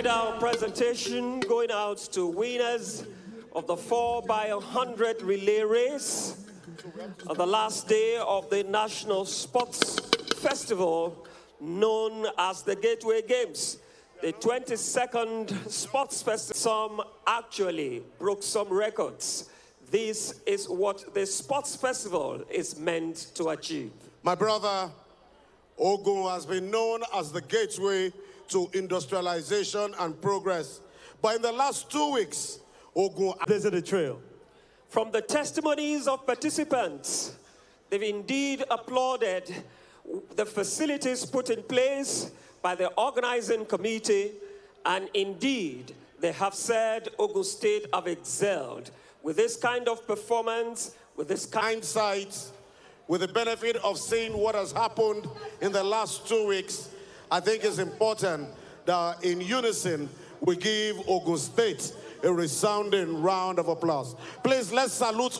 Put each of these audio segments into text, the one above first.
medal presentation going out to winners of the 4x100 relay race on the last day of the National Sports Festival known as the Gateway Games. The 22nd Sports Festival, some actually broke some records. This is what the Sports Festival is meant to achieve. My brother, Ogun has been known as the gateway to industrialization and progress. But in the last 2 weeks, Ogun blazed the trail. From the testimonies of participants, they've indeed applauded the facilities put in place by the organizing committee, and indeed, they have said Ogun State have excelled with this kind of performance, with this hindsight, with the benefit of seeing what has happened in the last 2 weeks. I think it's important that in unison, we give Ogun State a resounding round of applause. Please, let's salute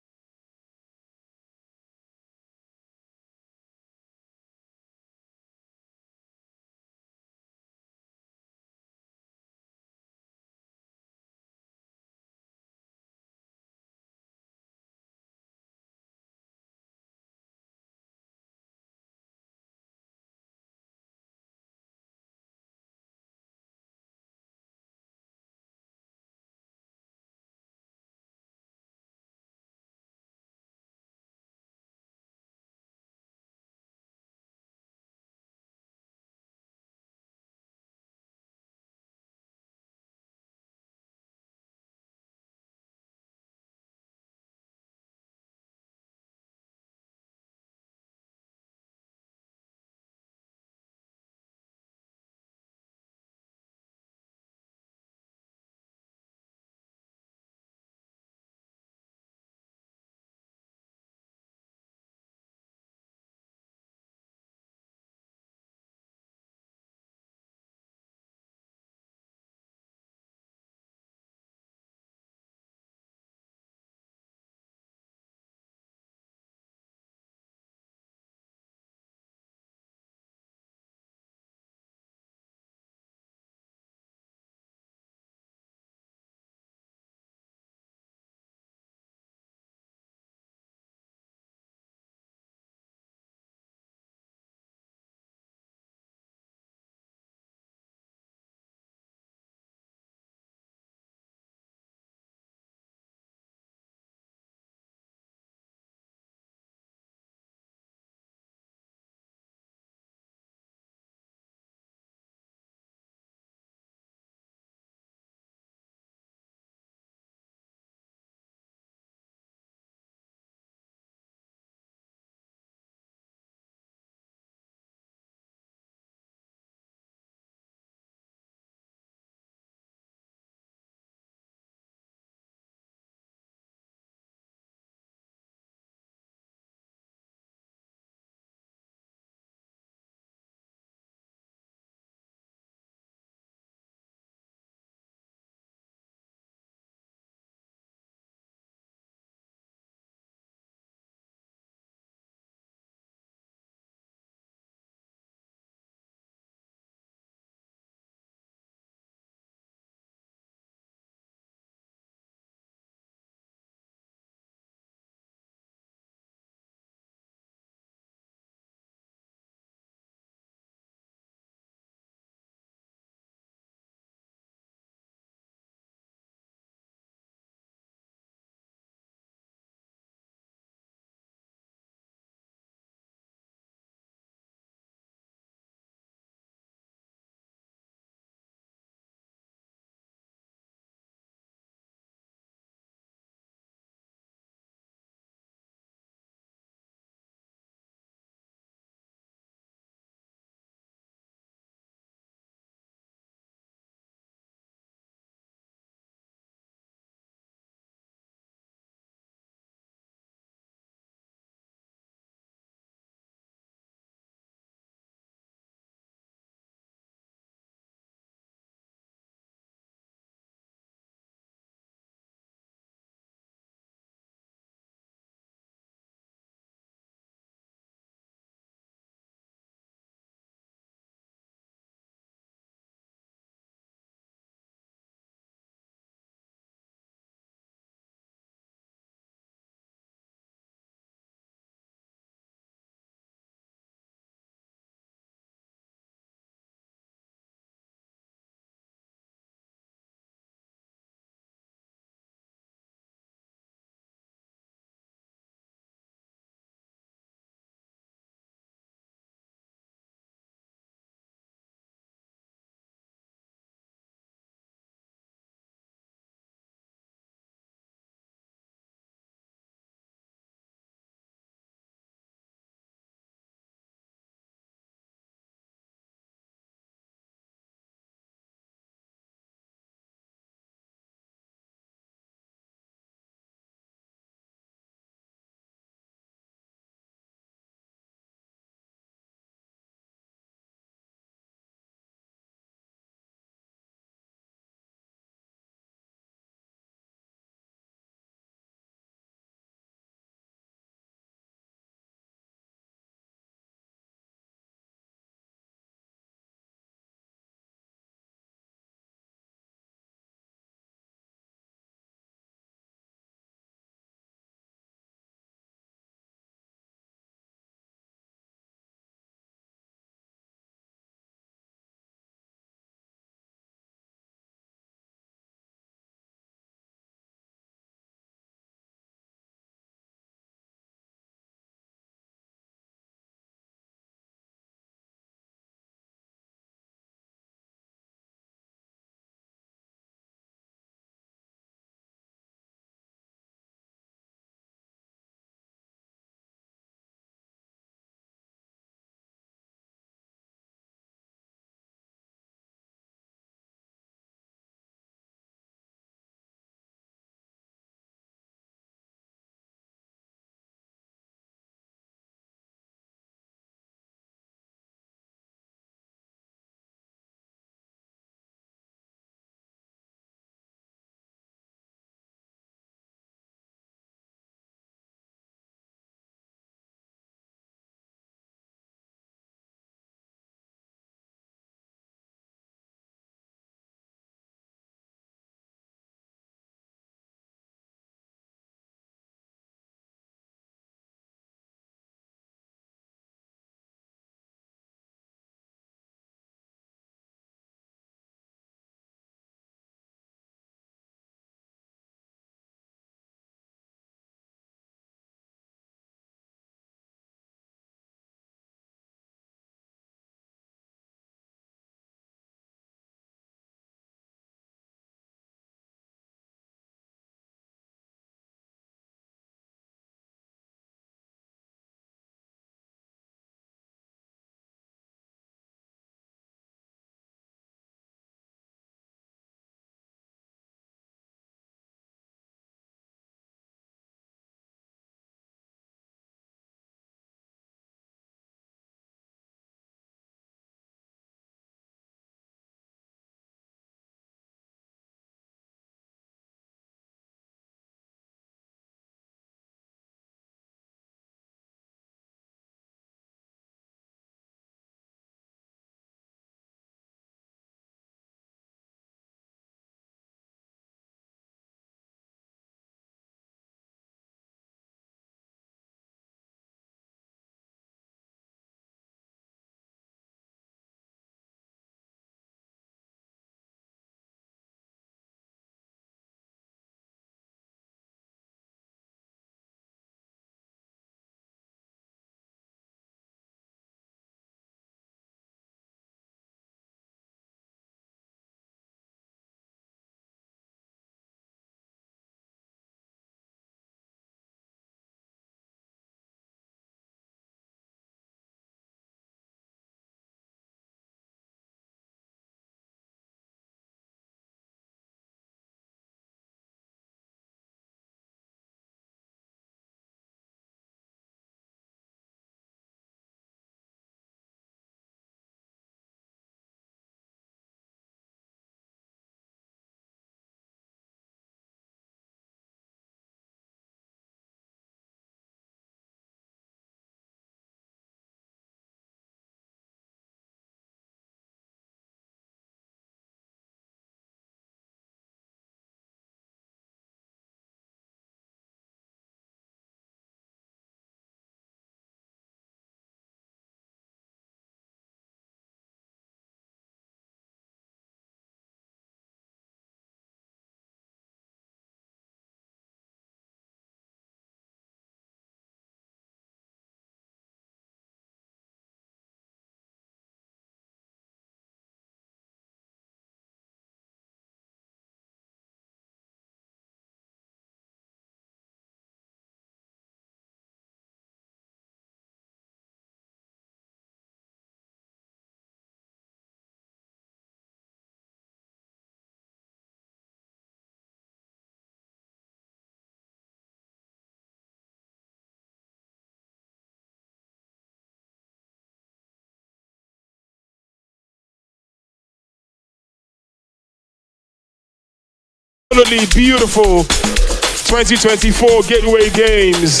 absolutely beautiful 2024 Gateway Games.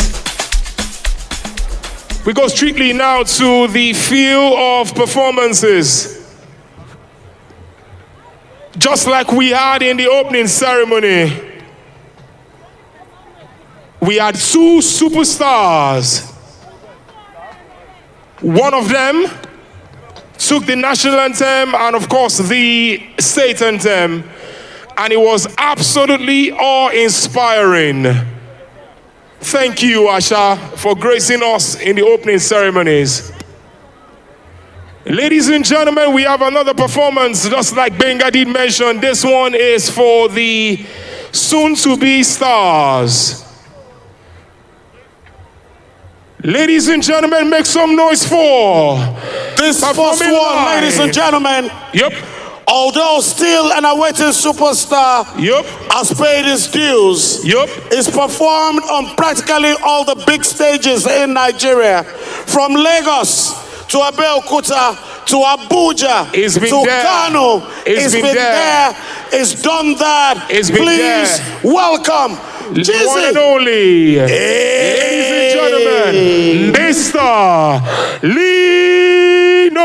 We go strictly now to the field of performances. Just like we had in the opening ceremony, we had two superstars. One of them took the national anthem and of course the state anthem, and it was absolutely awe-inspiring. Thank you, Asha, for gracing us in the opening ceremonies. Ladies and gentlemen, we have another performance, just like Benga did mention. This one is for the soon-to-be stars. Ladies and gentlemen, make some noise for this first one, ladies and gentlemen. Yep. Although still an awaiting superstar, Yep. has paid his dues. Yep. Is performed on practically all the big stages in Nigeria, from Lagos to Abeokuta to Abuja to Kano. It's been there. It's done that. It's been Please there. welcome Jizzy. One and only, ladies and gentlemen, Mr. Lino.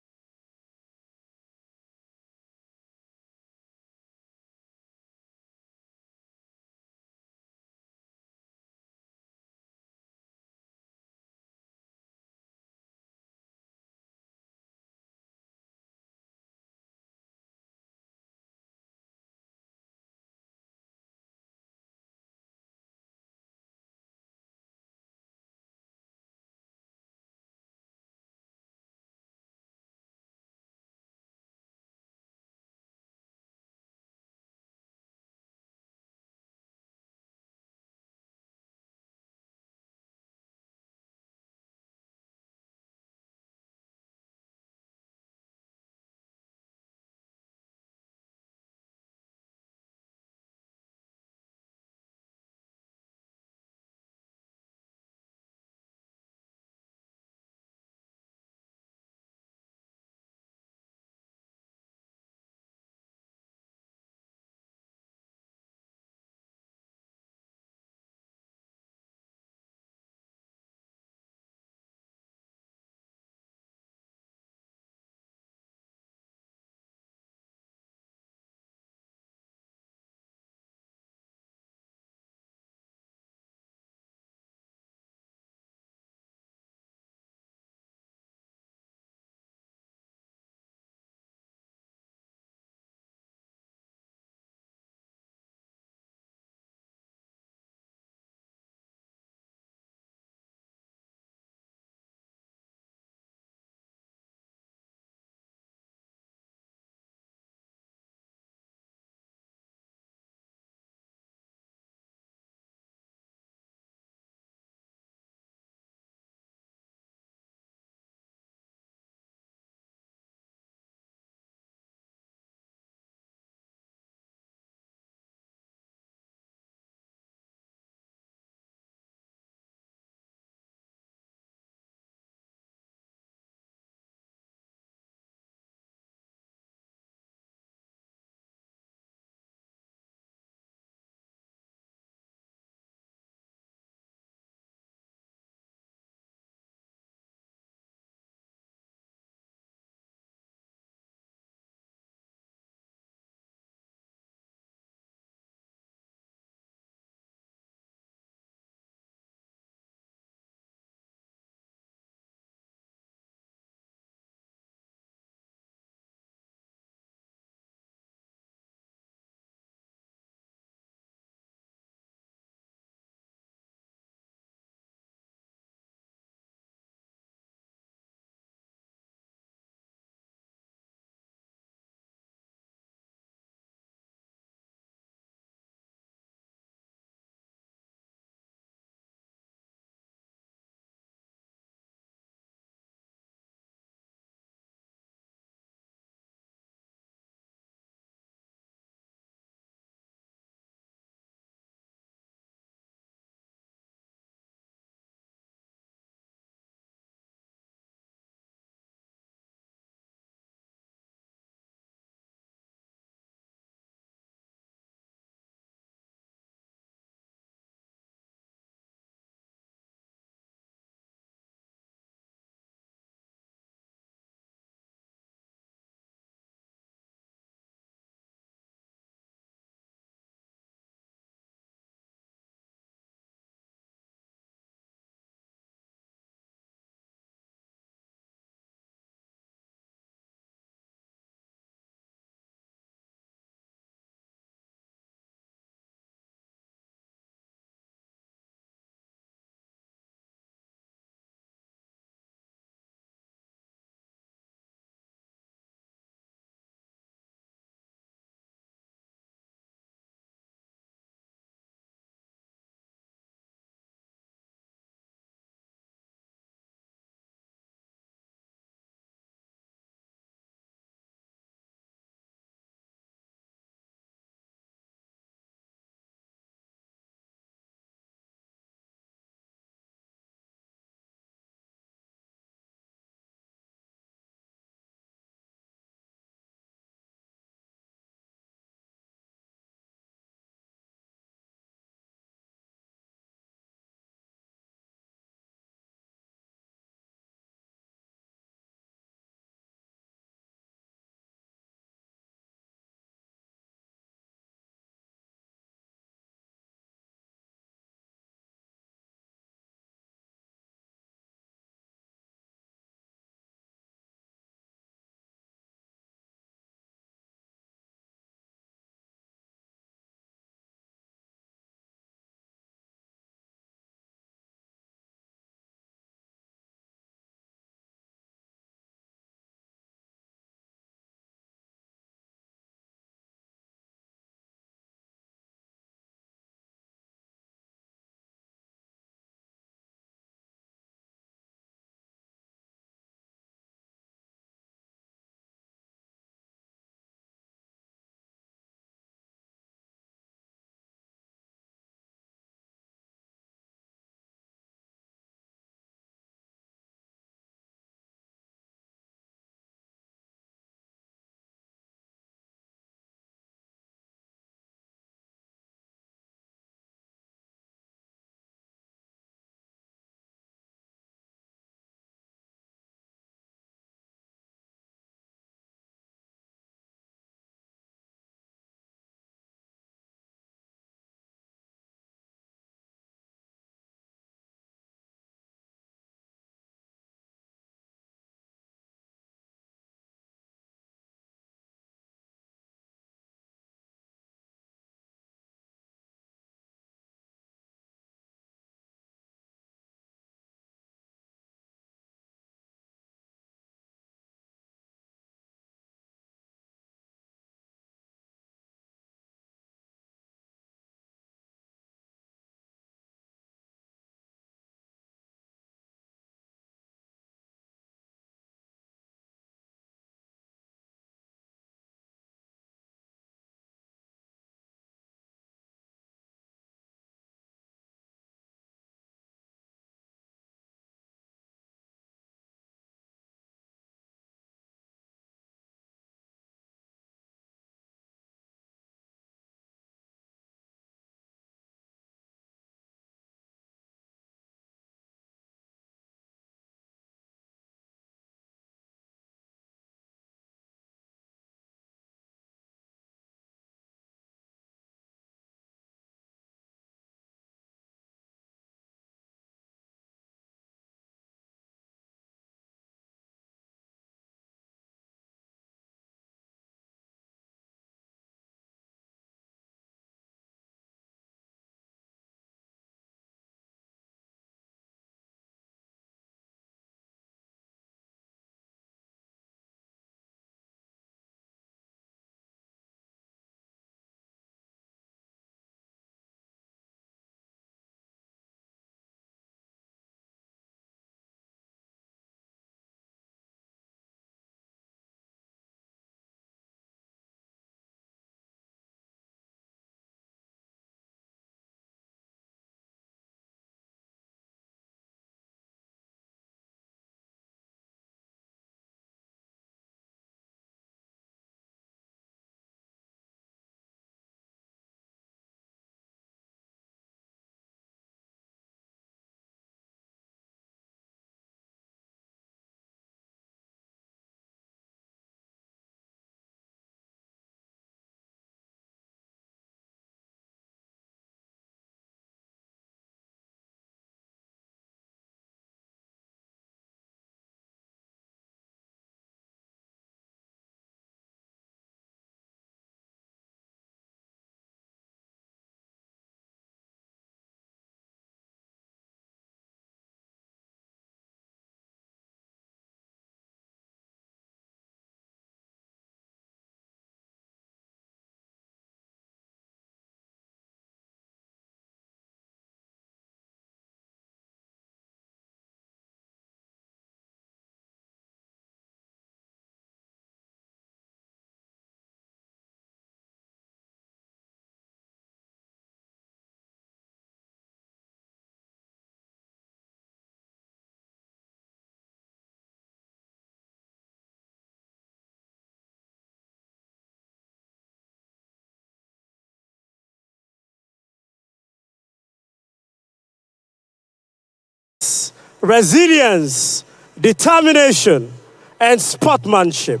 resilience, determination, and sportsmanship.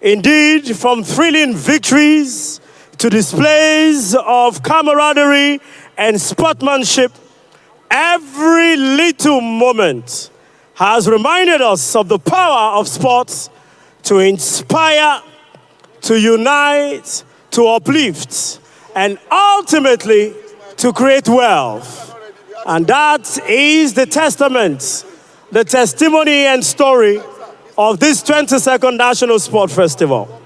Indeed, from thrilling victories to displays of camaraderie and sportsmanship, every little moment has reminded us of the power of sports to inspire, to unite, to uplift, and ultimately to create wealth. And that is the testament, the testimony and story of this 22nd National Sport Festival.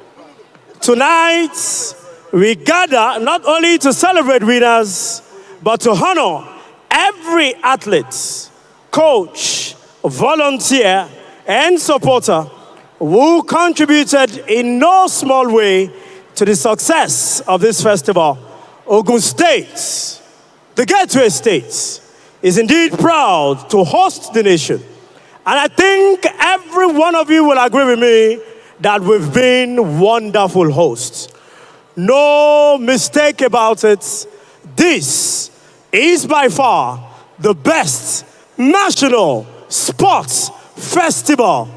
Tonight, we gather not only to celebrate winners, but to honor every athlete, coach, volunteer, and supporter who contributed in no small way to the success of this festival. Ogun State, the Gateway State, is indeed proud to host the nation. And I think every one of you will agree with me that we've been wonderful hosts. No mistake about it. This is by far the best national sports festival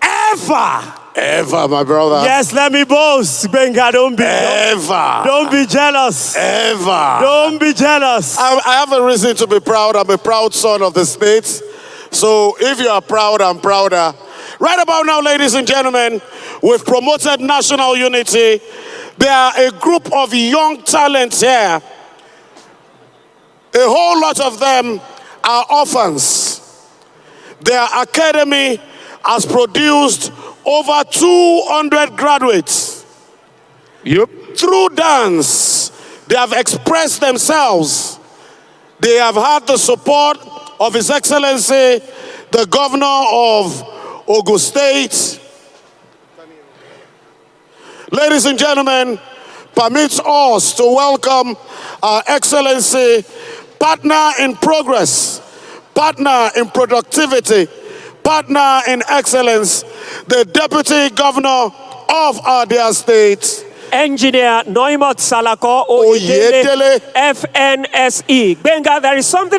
ever. Ever, my brother. Yes, let me boast, Benga. Don't be jealous. Ever. Don't be jealous. I have a reason to be proud. I'm a proud son of the States. So if you are proud, I'm prouder. Right about now, ladies and gentlemen, we've promoted national unity. There are a group of young talents here. A whole lot of them are orphans. Their academy has produced over 200 graduates. Yep. Through dance, they have expressed themselves. They have had the support of His Excellency, the Governor of Ogun State. Ladies and gentlemen, permit us to welcome Our Excellency, partner in progress, partner in productivity, partner in excellence, the Deputy Governor of our dear state, Engineer Noimot Salako Oyedele. FNSE. Benga, there is something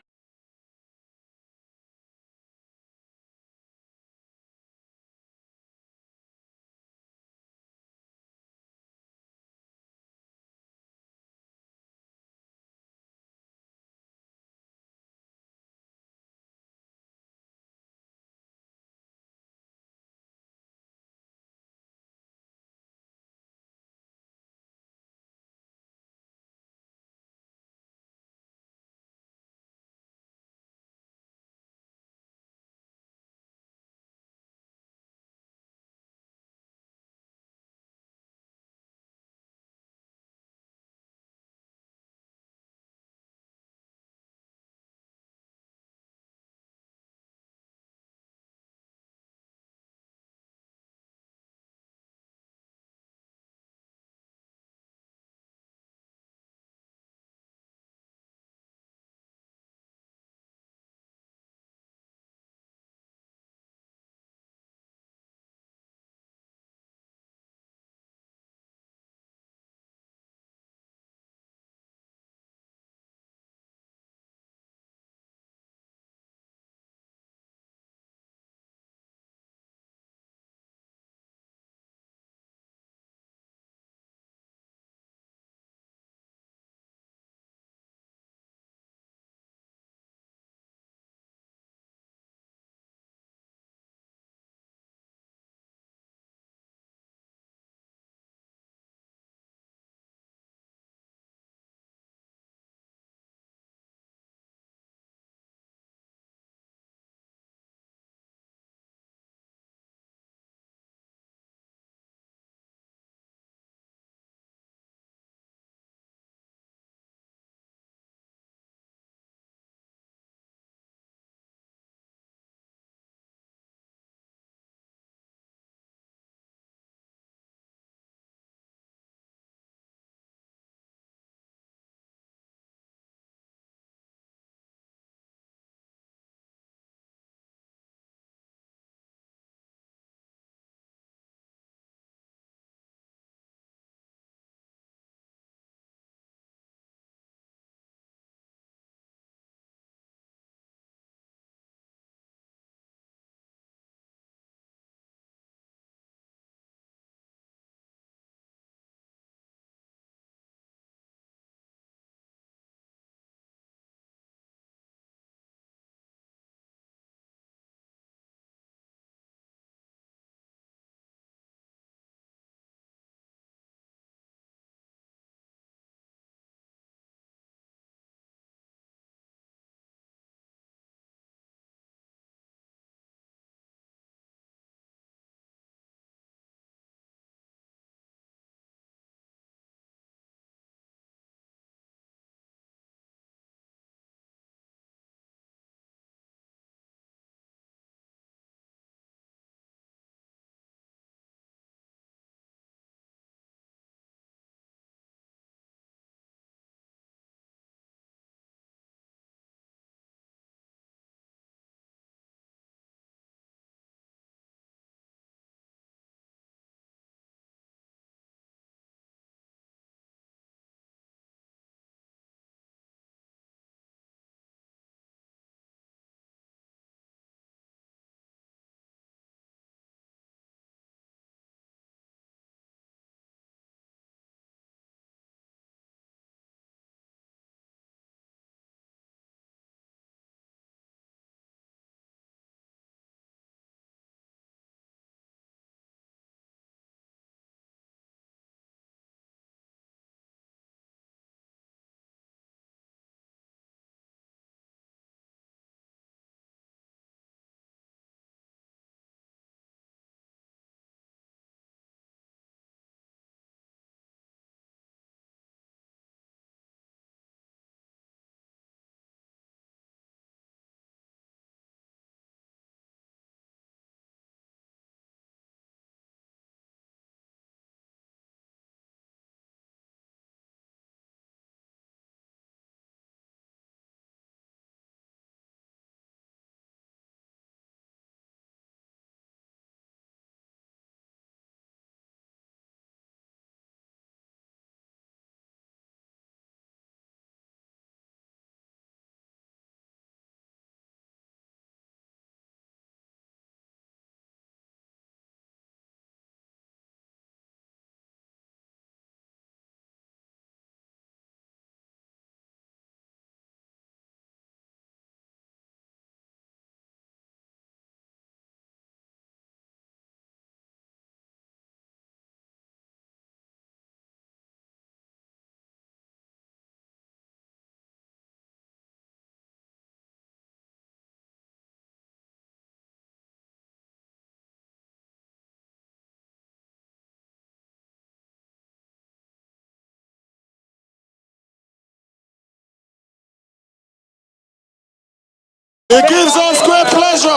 It gives us great pleasure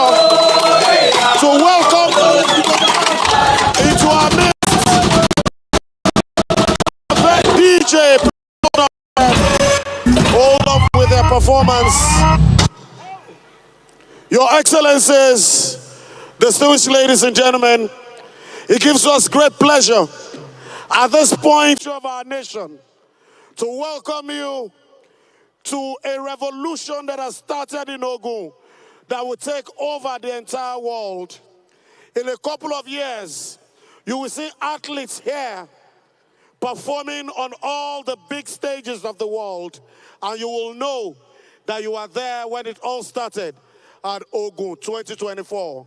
to welcome into our midst DJ. Hold up with their performance. Your Excellencies, distinguished ladies and gentlemen, it gives us great pleasure at this point of our nation to welcome you to a revolution that has started in Ogun that will take over the entire world. In a couple of years, you will see athletes here performing on all the big stages of the world, and you will know that you are there when it all started at Ogun 2024.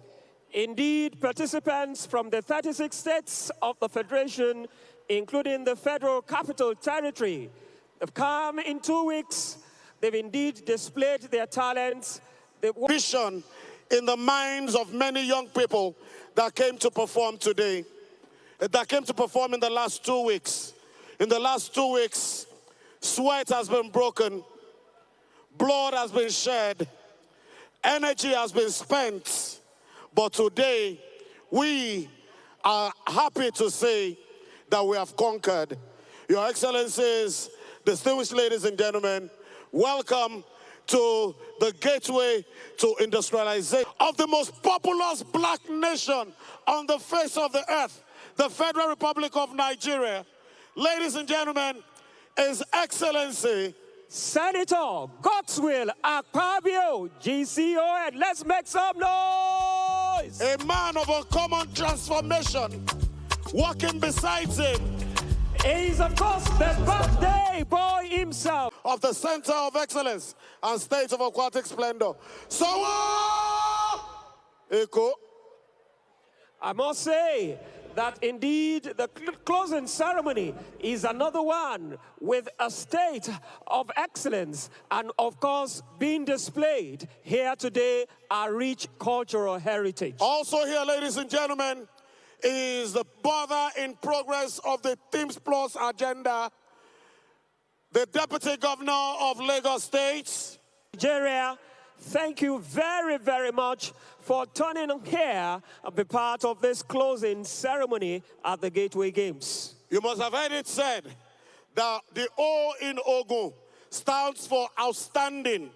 Indeed, participants from the 36 states of the Federation, including the Federal Capital Territory, have come in 2 weeks. They've indeed displayed their talents. Vision in the minds of many young people that came to perform today, that came to perform in the last 2 weeks. In the last 2 weeks, sweat has been broken, blood has been shed, energy has been spent, but today we are happy to say that we have conquered. Your Excellencies, distinguished ladies and gentlemen, welcome to the gateway to industrialization of the most populous black nation on the face of the earth, the Federal Republic of Nigeria. Ladies and gentlemen, His Excellency Senator Godswill Akpabio, GCO, and let's make some noise! A man of uncommon transformation, walking beside him is, of course, the birthday boy himself of the Center of Excellence and State of Aquatic Splendor. So, Eko. I must say that indeed the closing ceremony is another one with a state of excellence and, of course, being displayed here today, our rich cultural heritage. Also here, ladies and gentlemen, is the further in progress of the Teams Plus agenda. The Deputy Governor of Lagos State, Nigeria, thank you very, very much for turning here and be part of this closing ceremony at the Gateway Games. You must have heard it said that the O in Ogun stands for outstanding.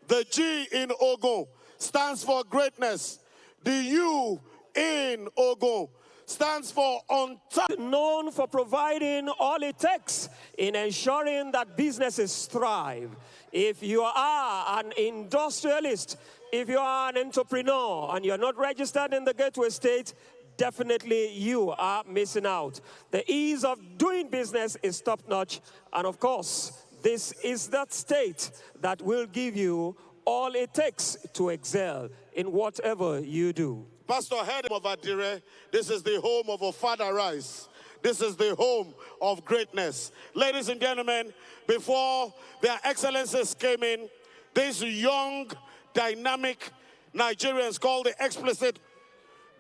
The G in Ogun stands for greatness. The U in Ogun stands for on top. Known for providing all it takes in ensuring that businesses thrive. If you are an industrialist, if you are an entrepreneur and you're not registered in the Gateway State, definitely you are missing out. The ease of doing business is top-notch, and of course, this is that state that will give you all it takes to excel in whatever you do. Pastor head of Adire, this is the home of Ofada Rice. This is the home of greatness. Ladies and gentlemen, before their excellencies came in, these young, dynamic Nigerians called the explicit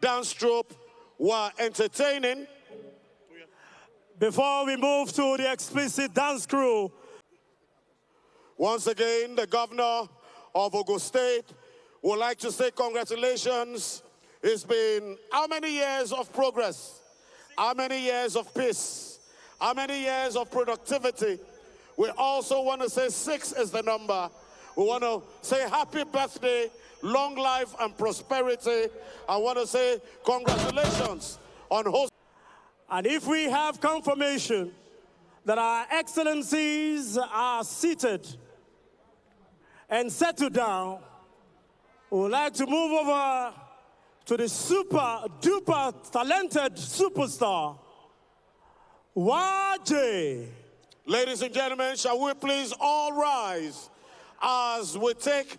dance troupe were entertaining. Before we move to the explicit dance crew, once again, the governor of Ogun State would like to say congratulations. It's been how many years of progress? How many years of peace? How many years of productivity? We also want to say 6 is the number. We want to say happy birthday, long life and prosperity. I want to say congratulations on hosting. and if we have confirmation that our excellencies are seated and settled down, we would like to move over to the super duper talented superstar, YJ. Ladies and gentlemen, shall we please all rise as we take...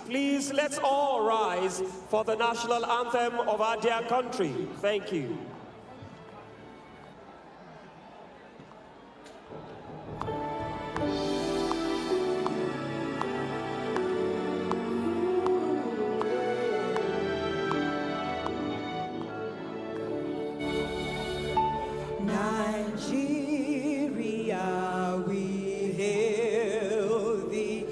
Please, let's all rise for the national anthem of our dear country. Thank you. Nigeria, we hail thee.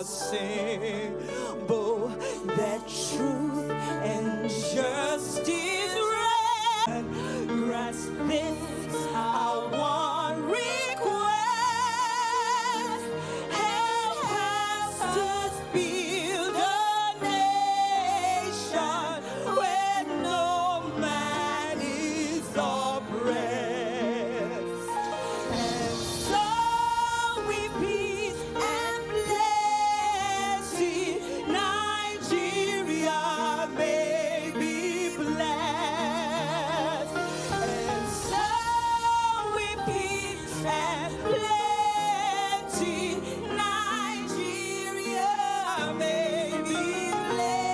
symbol that truth and justice reign. Grasp this, our one request. Help us to build a nation where no man is oppressed. And so with peace and blessing, Nigeria may be blessed. And so with peace and plenty, Nigeria may be blessed.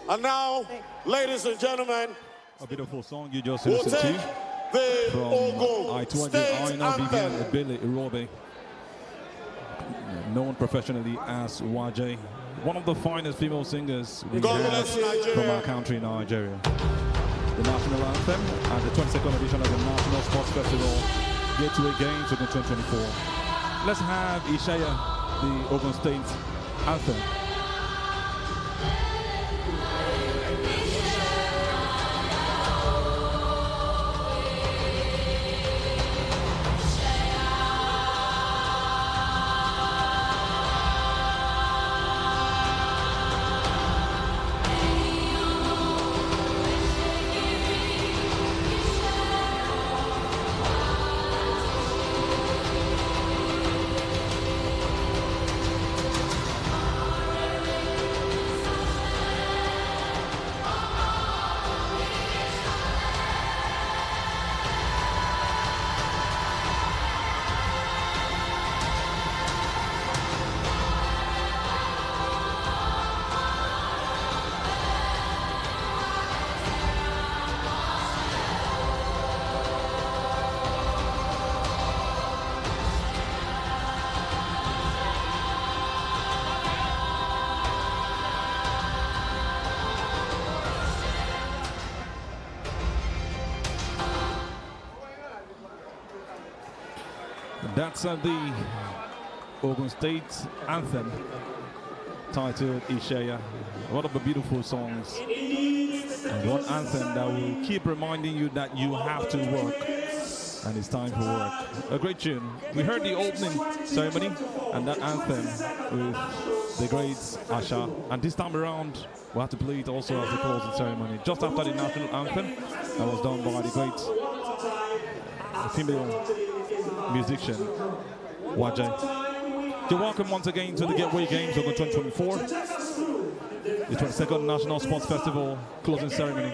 And now, ladies and gentlemen, A beautiful song you just we'll listened take to the from Ogun I-20 State Aina Vivian Anthem. Billy Irobe, known professionally as YJ, one of the finest female singers we God have bless Nigeria. from our country, Nigeria. The national anthem and the 22nd edition of the National Sports Festival Gateway Games Ogun 2024. Let's have Ishaya, the Ogun State anthem. That's the Ogun State anthem titled Ishaya. One of the beautiful songs and one anthem that will keep reminding you that you have to work and it's time for work. A great tune. We heard the opening ceremony and that anthem with the great Asha, and this time around we'll have to play it also as the closing ceremony just after the national anthem that was done by the great female musician YJ. You're welcome once again to the Gateway Games Ogun 2024, the 22nd National Sports Festival closing ceremony.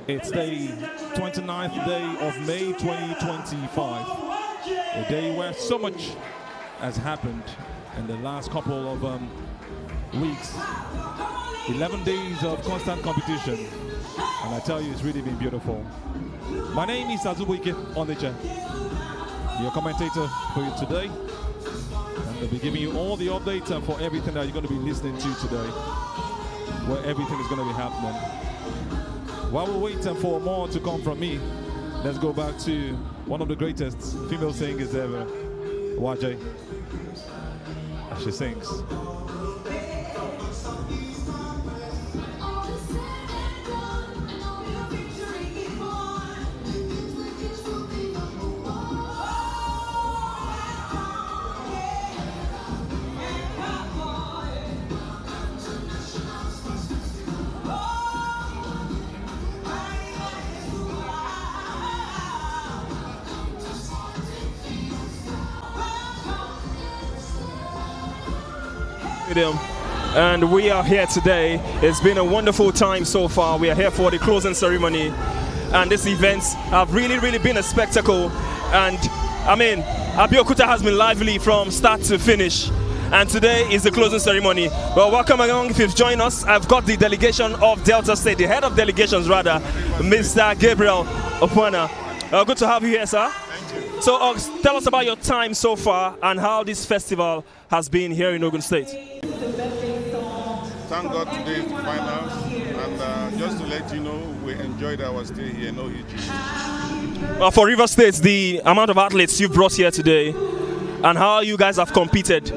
It's the 29th day of May 2025, a day where so much has happened in the last couple of weeks. 11 days of constant competition, and I tell you, it's really been beautiful. My name is Azubuike Oniche, your commentator for you today, and I'll be giving you all the updates and for everything that you're going to be listening to today, where everything is going to be happening. While we're waiting for more to come from me, let's go back to one of the greatest female singers ever, YJ, as she sings. And we are here today. It's been a wonderful time so far. We are here for the closing ceremony, and these events have really been a spectacle. And I mean, ABIOLA has been lively from start to finish, and today is the closing ceremony. Well, welcome along. If you've joined us, I've got the delegation of Delta State, the head of delegations rather, Mr. Gabriel Opwana. Good to have you here, sir. Thank you. So tell us about your time so far and how this festival has been here in Ogun State. Thank God today is the finals, and just to let you know, we enjoyed our stay here, no issues. Well, for Rivers State, the amount of athletes you've brought here today and how you guys have competed,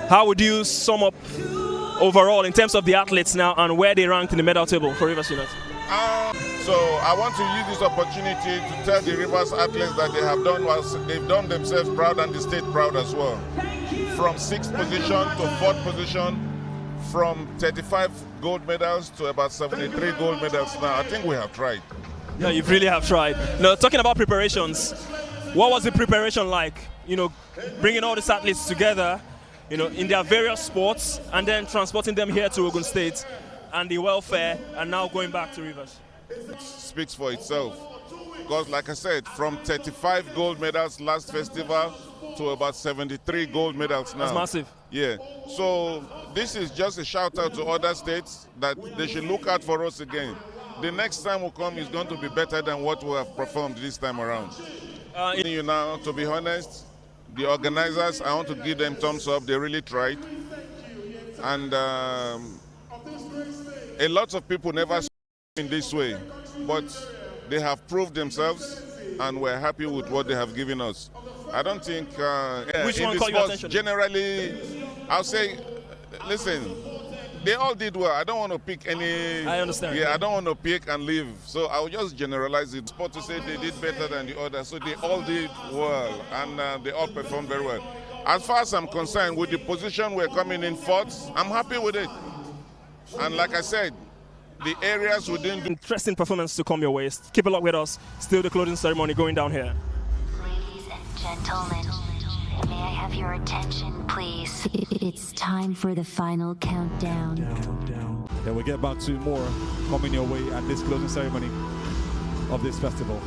how would you sum up overall in terms of the athletes now and where they ranked in the medal table for Rivers United? So I want to use this opportunity to tell the Rivers athletes that they've done themselves proud and the state proud as well. From 6th position to 4th position, from 35 gold medals to about 73 gold medals now. I think we have tried. Yeah, you really have tried. Now, talking about preparations, what was the preparation like? You know, bringing all these athletes together, you know, in their various sports and then transporting them here to Ogun State and the welfare and now going back to Rivers. It speaks for itself. Because like I said, from 35 gold medals last festival to about 73 gold medals now. That's massive. Yeah. So this is just a shout out to other states that they should look out for us again. The next time we come is going to be better than what we have performed this time around. You now, to be honest, the organizers, I want to give them thumbs up. They really tried. And a lot of people never saw in this way, but they have proved themselves and we're happy with what they have given us. I don't think Which in one the caught your sports attention? Generally, I'll say, listen, they all did well. I don't want to pick any. I understand. Yeah, I don't want to pick and leave. So I'll just generalize it. Sport to say they did better than the others. So they all did well and they all performed very well. As far as I'm concerned, with the position we're coming in 4th, I'm happy with it. And like I said, the areas we didn't do. Interesting performance to come your way. Keep it locked with us. Still the closing ceremony going down here. Ladies and gentlemen, may I have your attention, please? It's time for the final countdown. Then we'll get back to more coming your way at this closing ceremony of this festival.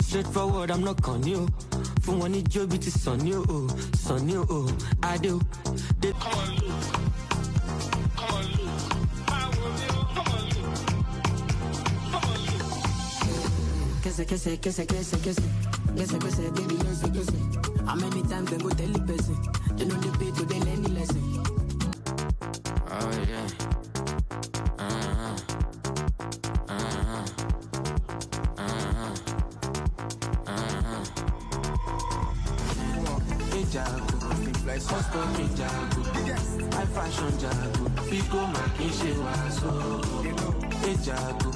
Straightforward, I'm not con you. From when it job it is son you, I do. Kese, baby, kese. How many times they go tell the person? They know the beat, they learn the lesson. Oh yeah. I fashion jago, people making shit was so jago.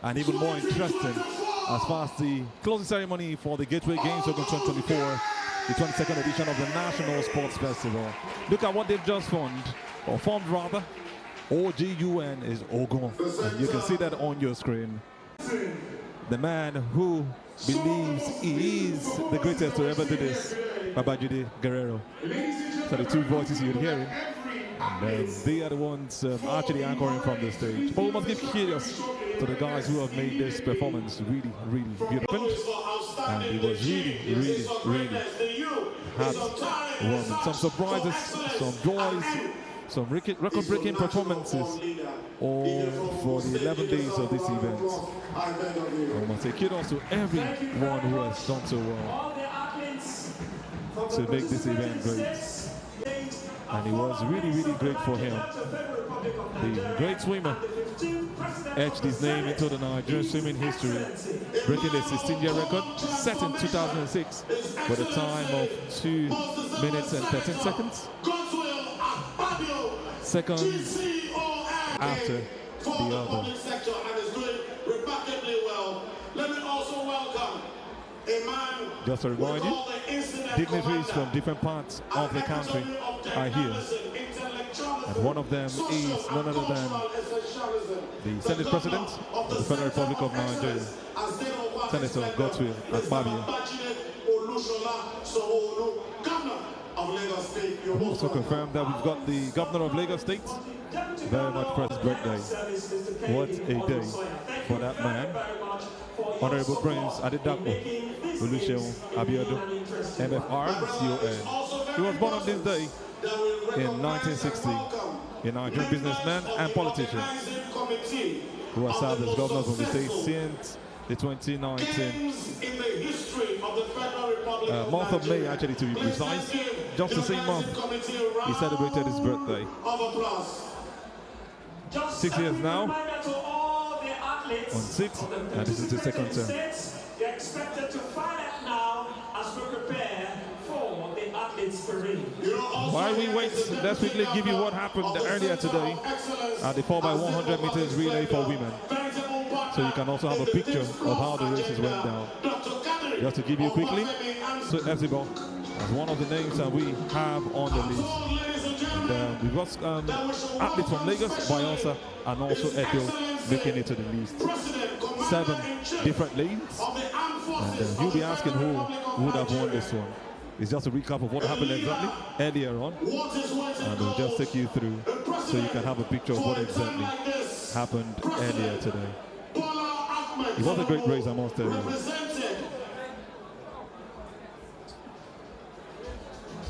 And even more interesting, as far as the closing ceremony for the Gateway Games Ogun 2024, the 22nd edition of the National Sports Festival. Look at what they've just formed rather. OGUN is Ogun, and you can see that on your screen. the man who believes he is the greatest to ever do this, Babajide Guerrero. So the two voices you're hearing, and they are the ones actually anchoring from the stage. But we must give kudos to the guys who have made this performance really, really beautiful. And it was really, really, really heartwarming. Some surprises, some joys, some record-breaking performances, all for the 11 days of this event. I must say kudos to everyone who has done so well to make this event great. And it was really, really great for him. The great swimmer etched his name into the Nigerian swimming history, breaking the 16-year record set in 2006 with a time of 2 minutes and 13 seconds. Seconds after the other. Just to remind you, dignitaries from different parts of the country are here. And one of them is none other than the Senate President of the Federal Republic of Nigeria, Senator Godswill Akpabio. We also confirmed that we've got the Governor of Lagos State, very much for his birthday. What a day for that man. Honorable Prince Adedapo Olusegun Abiodun, MFR, CON. He was born on this day in 1960, a Nigerian businessman and politician who has served as governor of the state since the 2019 month of May, actually, to be precise. Just the same month he celebrated his birthday. 6 years now, on 6, and this is the second term. They're expected to find out now as we prepare for the athletes parade. While we wait, let's quickly give you what happened earlier today at the 4x100 meters relay for women. So you can also have a picture of how the races went down. Just to give you quickly, so Ezibo as one of the names that we have on the list. And we've got athletes from Lagos, Bayelsa, and also Edo making it to the list. 7 different lanes. And you'll be asking who would have won this one. It's just a recap of what happened exactly earlier on. And we'll just take you through so you can have a picture of what exactly happened earlier today. It was a great race, I must tell you.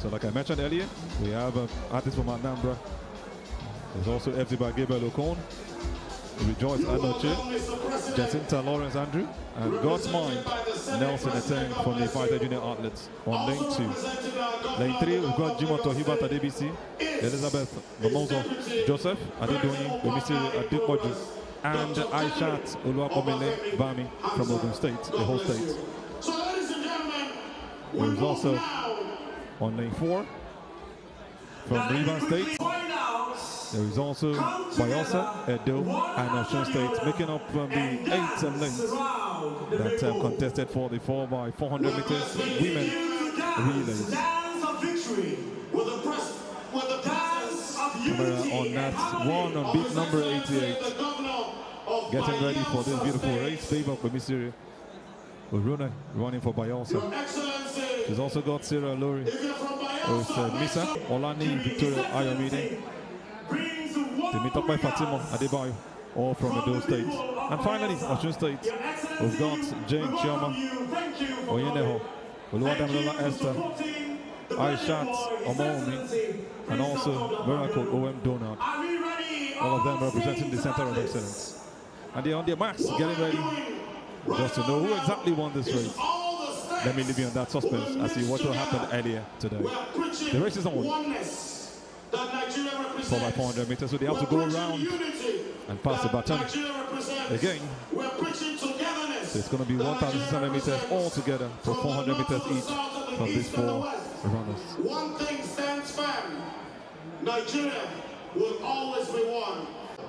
So like I mentioned earlier, we have artists from Anambra. There's also FZ Gabriel Okon, Rejoice Anoche, Jacinta Lawrence Andrew, and God's Mind, Nelson Eteng from the Fighter Junior Outlets on lane 2. Lane 3, we've got Jimoh Tohibat Adebisi, Elizabeth Mamozo Joseph, Adedoni, Bemisiri Adepoju, and Aishat Oluwapomele Bami from Ogun State, the whole state. There's also on lane 4 from Rivers State. There is also Bayelsa, Edo, and Osun State making up from the 8 lanes that contested for the 4x400 meters women relays. Camera on that one on beat number 88. Getting ready for this beautiful race. Favor for Misiri Uruna running for Bayelsa. She's also got Sarah Lori. There's Misa, Olani, Victoria Ayomide. They meet up by Fatima Adebayo, all from Edo State. And finally, Osun State, we've got Jane Chioma, Oyeneho, Oluwadamilola Esther, Aishat Omomi, and also Miracle O.M. Donald. All of them representing the Center of Excellence. And they're on their marks, getting ready just to know who exactly won this race. Let me leave you on that suspense as see what will happen earlier today. The race is on 4x400 meters, so they have to go around and pass the baton again. So it's going to be 1,600 meters all together for 400 meters each from these 4 runners. One thing stands firm: Nigeria will always be one.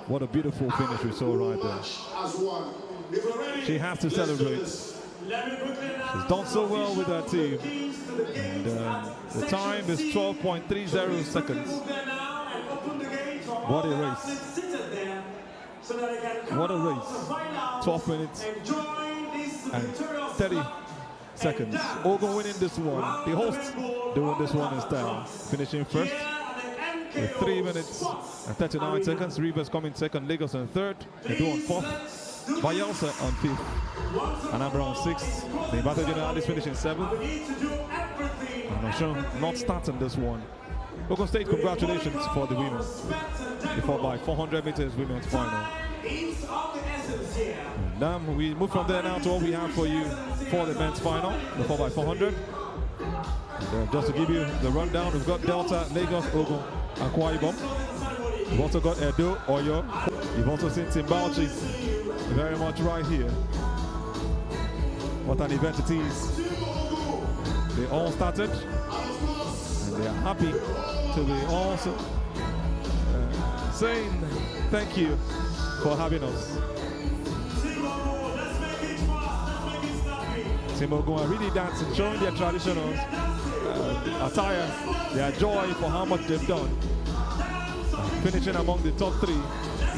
What a beautiful finish we saw right there. She has to celebrate. She's done so well with her team. And the time is 12.30 seconds. What a race. What a race. 12 minutes and 30 seconds. Ogun winning this one. The hosts doing this one in style. Finishing first with 3 minutes and 39 seconds. Rivers coming second, Lagos on third. Edo on fourth. Bayelsa on fifth. Anambra on sixth. The Ibadan General finishing seventh. And Osun not starting this one. Ogun State, congratulations for the winners. The 4x400 meters women's final. Now we move from there now to what we have for you for the men's final, the 4x400. Just to give you the rundown, we've got Delta, Lagos, Ogun, and Akwa Ibom. We've also got Edo, Oyo. You've also seen Timbauchi very much right here. What an event it is. They all started, and they are happy to be also saying thank you for having us. Team Ogun are really dancing, showing their traditional attire, their joy for how much they've done. Finishing among the top 3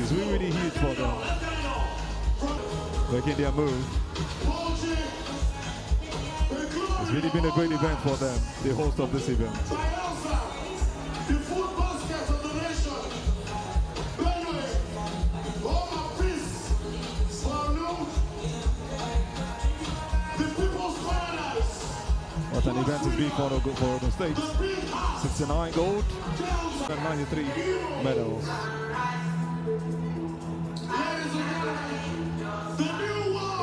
is really, really huge for them. Making their move. It's really been a great event for them, the host of this event. What an event it's been for Ogun State. 69 gold and 93 medals.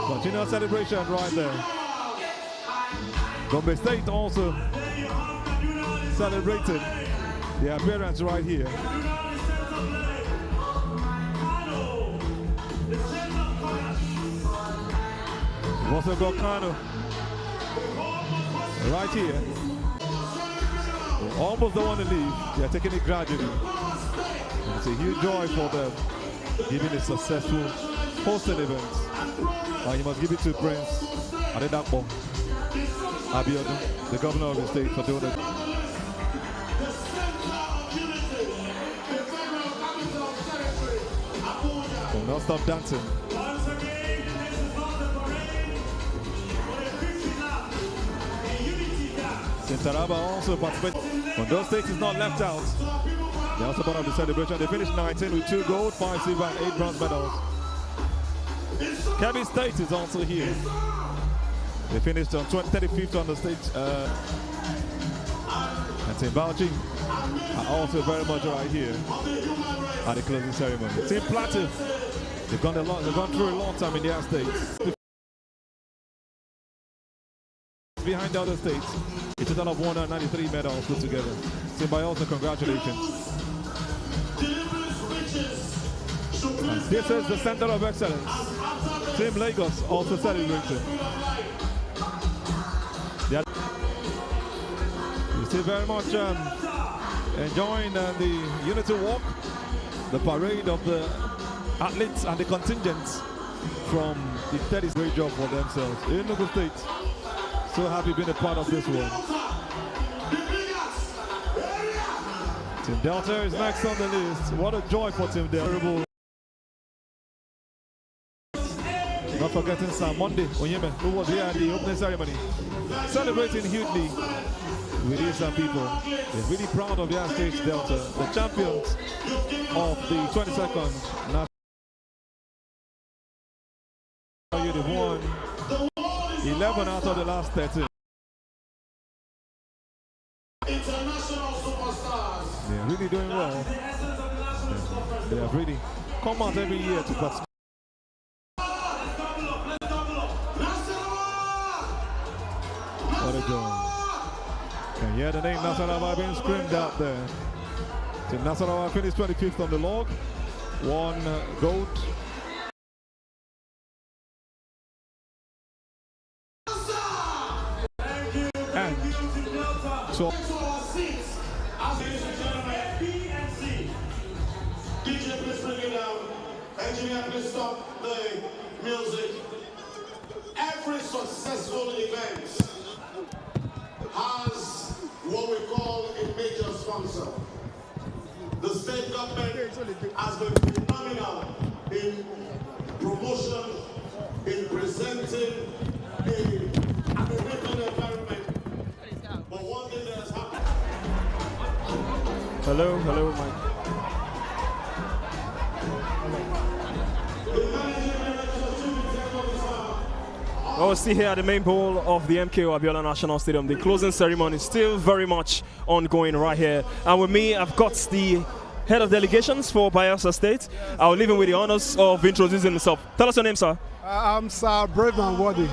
Continuous celebration right there. Gombe State also celebrated their appearance right here. We've also got Kano right here. They almost don't want to leave. They're taking it gradually. And it's a huge joy for them, giving a successful hosted event. You must give it to Prince Adedakpo ABIOLA, the governor of the state, for doing it. So not stop dancing. Taraba also participated. Ondo State is not left out. They also part of the celebration. They finished 19 with 2 gold, 5 silver, and 8 bronze medals. Kebbi State is also here. They finished on 35th on the stage. And Timbauchi are also very much right here at the closing ceremony. Team Plateau, they've gone through a long time in their states. Behind the other states, a total of 193 medals put together. Team Bayelsa, congratulations. And this is the center of excellence. Team Lagos also celebrating. You're still very much enjoying the unity walk, the parade of the athletes and the contingents from the 30th. Great job for themselves. In Ogun State, so happy being a part of this one. Team Delta is next on the list. What a joy for Team Delta. Not forgetting Sam Monday Onyeme, who was here at the opening ceremony, celebrating hugely with these people. They're really proud of their stage Delta, the champions of the 22nd national. They've won 11 out of the last 13. International superstars. They're really doing well. They have really come out every year to participate. What a joy. Can you hear the name Nasarawa being screamed out there? Team Nasarawa finished 25th on the log. 1 gold. And so DJ, please bring it down. Engineer, please stop the music. Every successful event has what we call a major sponsor. The state government has been phenomenal in promotion, in presenting an animated environment. But one thing that has happened. Hello, Mike. Well, we're still here at the main bowl of the MKO ABIOLA National Stadium. The closing ceremony is still very much ongoing right here. And with me, I've got the head of delegations for Bayelsa State. I'll leave him with the honors of introducing himself. Tell us your name, sir. I'm Sir Braveman Wadi,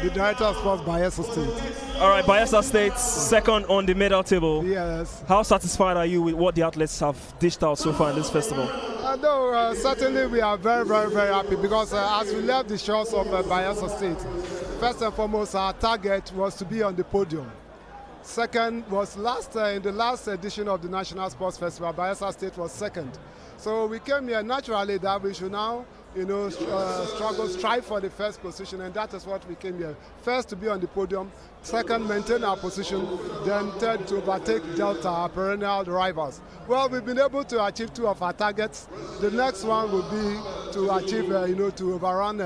the Director of Sports, Bayelsa State. All right, Bayelsa State, second on the medal table. Yes. How satisfied are you with what the athletes have dished out so far in this festival? No, certainly we are very, very, very happy because as we left the shores of Bayelsa State, first and foremost, our target was to be on the podium. Second was in the last edition of the National Sports Festival, Bayelsa State was second. So we came here naturally that we should now, strive for the first position, and that is what we came here. First, to be on the podium. Second, maintain our position. Then third, to overtake Delta, our perennial rivals. Well, we've been able to achieve 2 of our targets. The next one will be to achieve, to overrun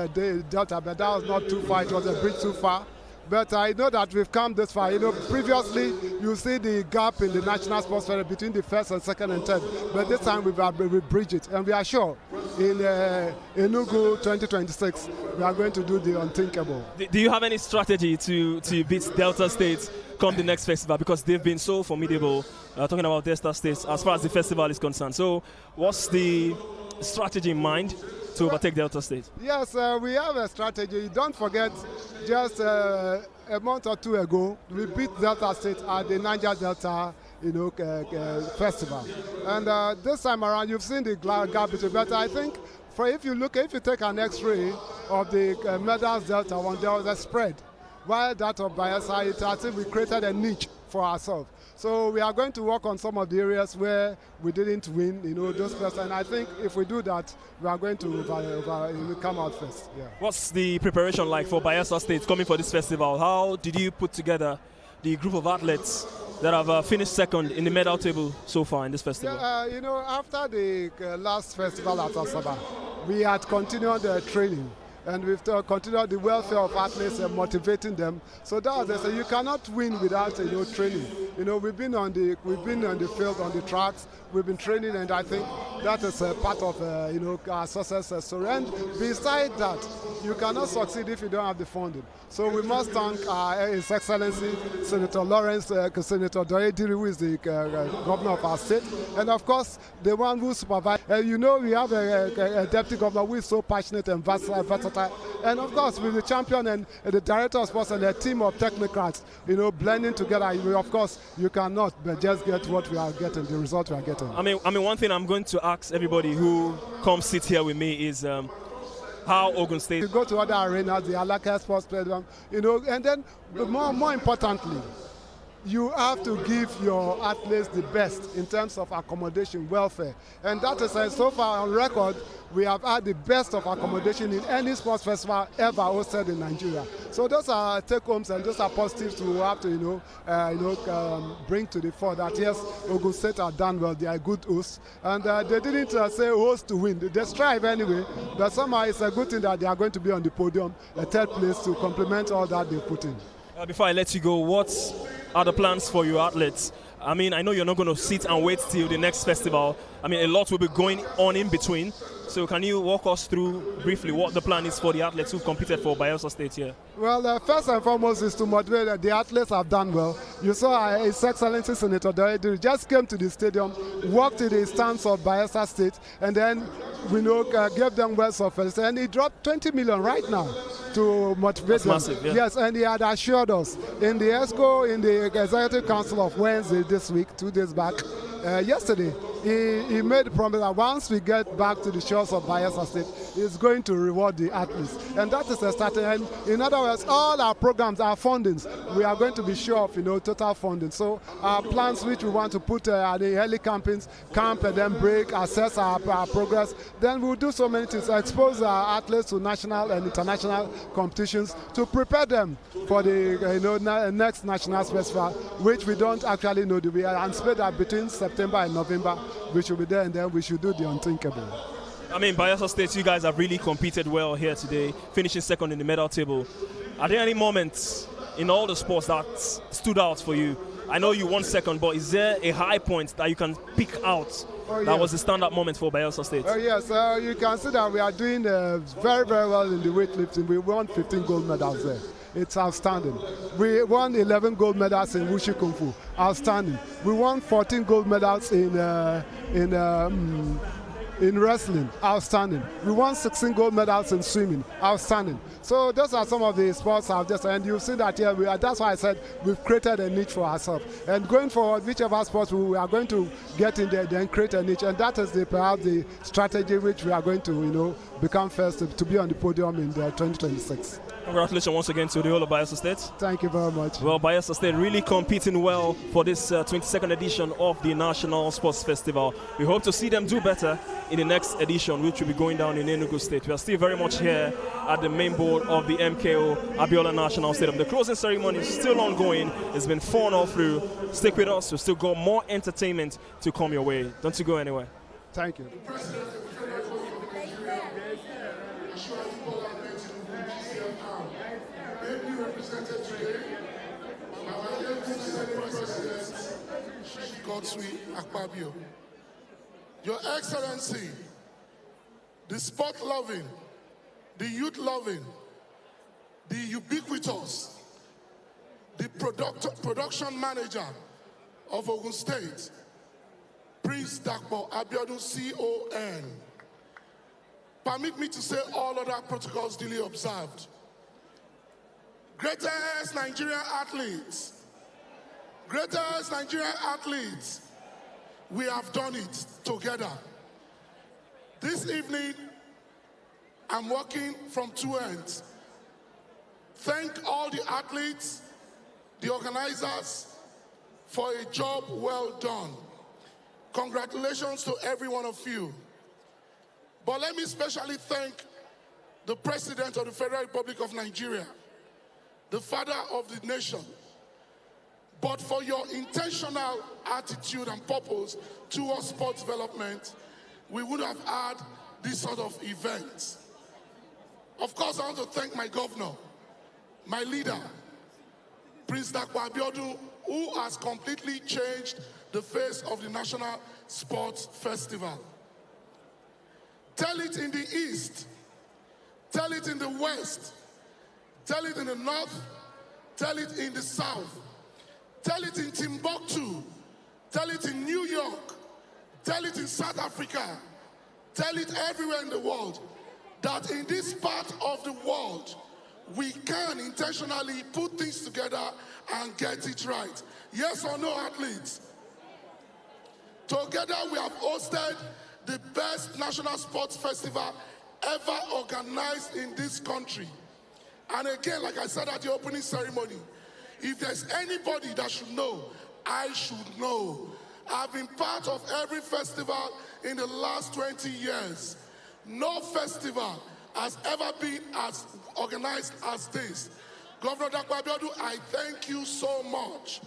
Delta, but that was not too far. It was a bridge too far. But I know that we've come this far. Previously, you see the gap in the National Sports Festival between the first and second and third. But this time we've bridged it. And we are sure in Ogun 2026, we are going to do the unthinkable. Do you have any strategy to beat Delta State come the next festival? Because they've been so formidable, talking about Delta State, as far as the festival is concerned. So what's the strategy in mind to overtake Delta State? Yes, we have a strategy. Don't forget, just a month or 2 ago, we beat Delta State at the Niger Delta festival. And this time around, you've seen the gap between. But I think, if you take an X-ray of the medals Delta one, there was a spread. While that of Bayelsa, I think we created a niche for ourselves. So we are going to work on some of the areas where we didn't win, those first. And I think if we do that, we are going to come out first. Yeah. What's the preparation like for Bayelsa State coming for this festival? How did you put together the group of athletes that have finished second in the medal table so far in this festival? Yeah, after the last festival at Asaba, we had continued training. And we've continued the welfare of athletes and motivating them. So that was you cannot win without training. We've been on the field, on the tracks. We've been training, and I think that is a part of our success story. And besides that, you cannot succeed if you don't have the funding. So we must thank His Excellency Senator Lawrence, Senator Doyediri, who is the governor of our state, and of course the one who supervises. We have a deputy governor who is so passionate and versatile. And of course, with the champion and the director of sports and a team of technocrats, blending together, of course, you cannot but just get what we are getting, the result we are getting. I mean, one thing I'm going to ask everybody who comes sit here with me is how Ogun State. You go to other arenas, the Alaka Sports Stadium, and then more importantly, you have to give your athletes the best in terms of accommodation, welfare. And that is so far on record, we have had the best of accommodation in any sports festival ever hosted in Nigeria. So those are take-homes and those are positives we have to, bring to the fore that yes, Ogun State are done well, they are good hosts. And they didn't say host to win, they strive anyway, but somehow it's a good thing that they are going to be on the podium, a third place to complement all that they put in. Before I let you go, what are the plans for your athletes? I mean, I know you're not going to sit and wait till the next festival. I mean, a lot will be going on in between. So can you walk us through briefly what the plan is for the athletes who've competed for Bayelsa State here? Well, first and foremost is to motivate that the athletes have done well. You saw His Excellency Senator Doyediri just came to the stadium, walked to the stands of Bayelsa State, and then gave them words of felicity. And he dropped 20 million right now to motivate them. Massive, yeah. Yes, and he had assured us in the ESCO, in the Executive Council of Wednesday this week, 2 days back, yesterday, he made a promise that once we get back to the shores of Bayelsa State, he's going to reward the athletes. And that is a starting. And in other words, all our programs, our fundings, we are going to be sure of total funding. So our plans which we want to put at the early campaigns, camp and then break, assess our progress. Then we'll do so many things, expose our athletes to national and international competitions to prepare them for the next national festival, which we don't actually know. We anticipate that between September and November, we should be there, and then we should do the unthinkable. I mean, Bayelsa State, you guys have really competed well here today, finishing second in the medal table. Are there any moments in all the sports that stood out for you? I know you won second, but is there a high point that you can pick out that was the standout moment for Bayelsa State? Yes, you can see that we are doing very, very well in the weightlifting. We won 15 gold medals there. It's outstanding. We won 11 gold medals in Wushu Kung Fu. Outstanding. We won 14 gold medals in wrestling. Outstanding. We won 16 gold medals in swimming. Outstanding. So those are some of the sports I've just, and you've seen that here. That's why I said we've created a niche for ourselves. And going forward, whichever sports we are going to get in there, then create a niche, and that is perhaps the strategy which we are going to, become first to be on the podium in 2026. Congratulations once again to the whole of Bayelsa State. Thank you very much. Well, Bayelsa State really competing well for this 22nd edition of the National Sports Festival. We hope to see them do better in the next edition, which will be going down in Enugu State. We are still very much here at the main board of the MKO ABIOLA National Stadium. The closing ceremony is still ongoing. It's been fun all through. Stick with us. We've still got more entertainment to come your way. Don't you go anywhere. Thank you. ABIOLA. Your Excellency, the sport-loving, the youth-loving, the ubiquitous, the production manager of Ogun State, Prince Dakpo Abiodun CON. Permit me to say all other protocols duly observed. Greatest Nigerian athletes, greatest Nigerian athletes, we have done it together. This evening, I'm working from two ends. Thank all the athletes, the organizers, for a job well done. Congratulations to every one of you. But let me especially thank the President of the Federal Republic of Nigeria, the father of the nation, but for your intentional attitude and purpose towards sports development, we would have had this sort of event. Of course, I want to thank my governor, my leader, Prince Dakpo Abiodun, who has completely changed the face of the National Sports Festival. Tell it in the East, tell it in the West, tell it in the North, tell it in the South. Tell it in Timbuktu, tell it in New York, tell it in South Africa, tell it everywhere in the world, that in this part of the world, we can intentionally put things together and get it right. Yes or no, athletes? Together we have hosted the best national sports festival ever organized in this country. And again, like I said at the opening ceremony, if there's anybody that should know, I should know. I've been part of every festival in the last 20 years. No festival has ever been as organized as this. Governor Dakpo Abiodun, I thank you so much.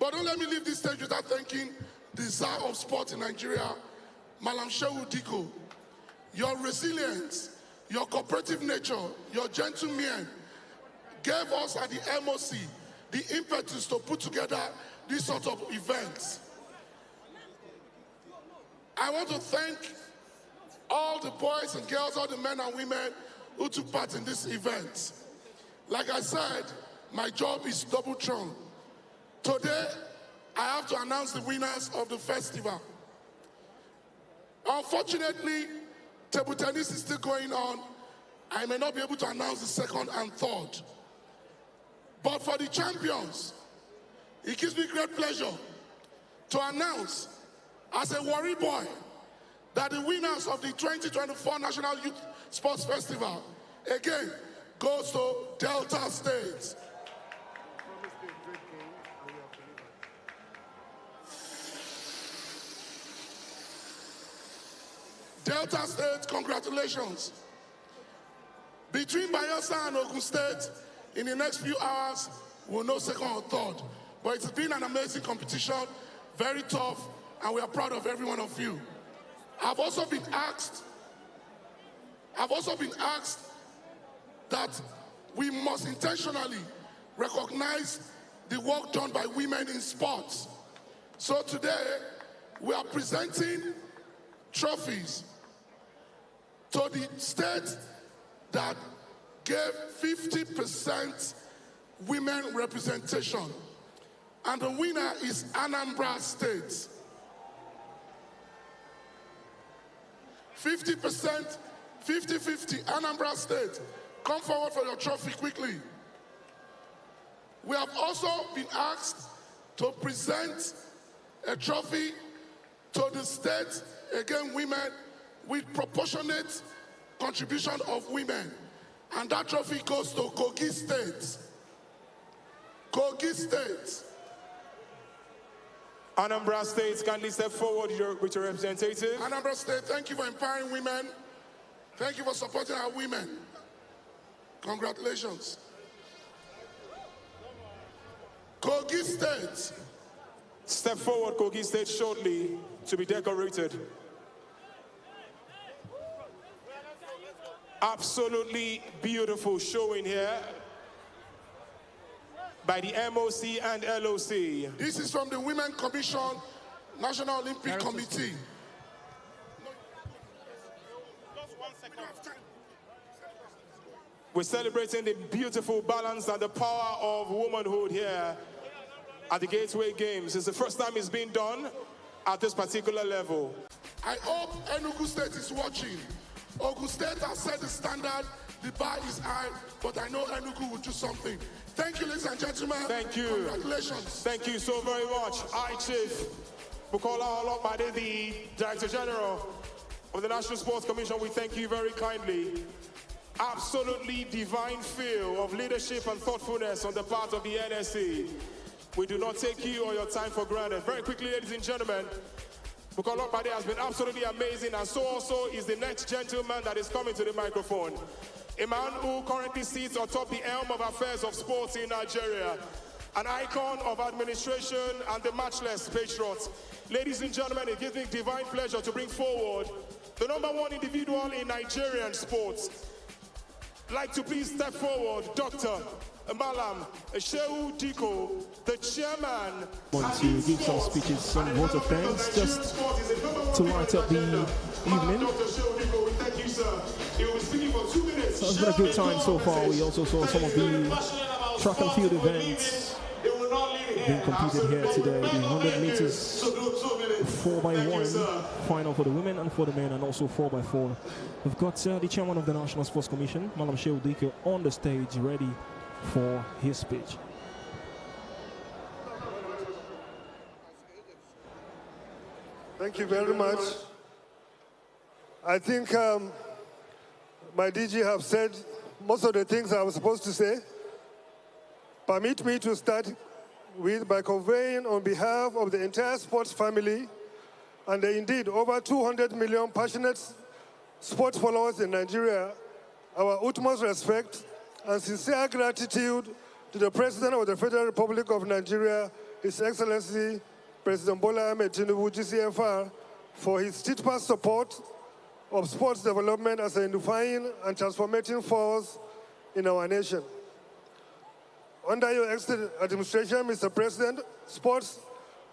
But don't let me leave this stage without thanking the Czar of Sport in Nigeria, Malam Shehu Diko. Your resilience, your cooperative nature, your gentleman gave us at the MOC the impetus to put together this sort of events. I want to thank all the boys and girls, all the men and women who took part in this event. Like I said, my job is double-trunk. Today, I have to announce the winners of the festival. Unfortunately, table tennis is still going on. I may not be able to announce the second and third. But for the champions, it gives me great pleasure to announce, as a Warri boy, that the winners of the 2024 National Youth Sports Festival, again, goes to Delta State. Delta State, congratulations. Between Bayelsa and Ogun State, in the next few hours, we'll know second or third. But it's been an amazing competition, very tough, and we are proud of every one of you. I've also been asked I've also been asked that we must intentionally recognize the work done by women in sports. So today, we are presenting trophies to the state that gave 50% women representation. And the winner is Anambra State. 50%, 50-50, Anambra State. Come forward for your trophy quickly. We have also been asked to present a trophy to the state, again women, with proportionate contribution of women. And that trophy goes to Kogi State. Kogi State. Anambra State, kindly step forward with your representative. Anambra State, thank you for empowering women. Thank you for supporting our women. Congratulations. Kogi State. Step forward, Kogi State, shortly to be decorated. Absolutely beautiful showing here by the MOC and LOC. This is from the Women Commission, National Olympic Committee. We're celebrating the beautiful balance and the power of womanhood here at the Gateway Games. It's the first time it's been done at this particular level. I hope Enugu State is watching. Ogun State has set the standard, the bar is high, but I know Enugu will do something. Thank you, ladies and gentlemen. Thank you. Congratulations. Thank you so very much. I, Chief Bukola Olopade, the Director General of the National Sports Commission, we thank you very kindly. Absolutely divine feel of leadership and thoughtfulness on the part of the NSC. We do not take you or your time for granted. Very quickly, ladies and gentlemen, Bukola Olopade has been absolutely amazing, and so also is the next gentleman that is coming to the microphone. A man who currently sits atop the helm of affairs of sports in Nigeria, an icon of administration and the matchless patriot. Ladies and gentlemen, it gives me divine pleasure to bring forward the #1 individual in Nigerian sports. I'd like to please step forward, Dr. Malam Shehu Diko, the chairman. Want to give some speeches, some votes of thanks, just to light up the evening. So it's been a good time so far. We also saw some of the track and field events being competed here today. The 100 meters 4x1 final for the women and for the men, and also 4x4. We've got the chairman of the National Sports Commission, Malam Shehu Diko, on the stage ready for his speech. Thank you very much. I think my DG have said most of the things I was supposed to say. Permit me to start by conveying on behalf of the entire sports family and indeed over 200 million passionate sports followers in Nigeria our utmost respect and sincere gratitude to the President of the Federal Republic of Nigeria, His Excellency President Bola Ahmed Tinubu, GCFR, for his steadfast support of sports development as a unifying and transformating force in our nation. Under your excellent administration, Mr. President, sports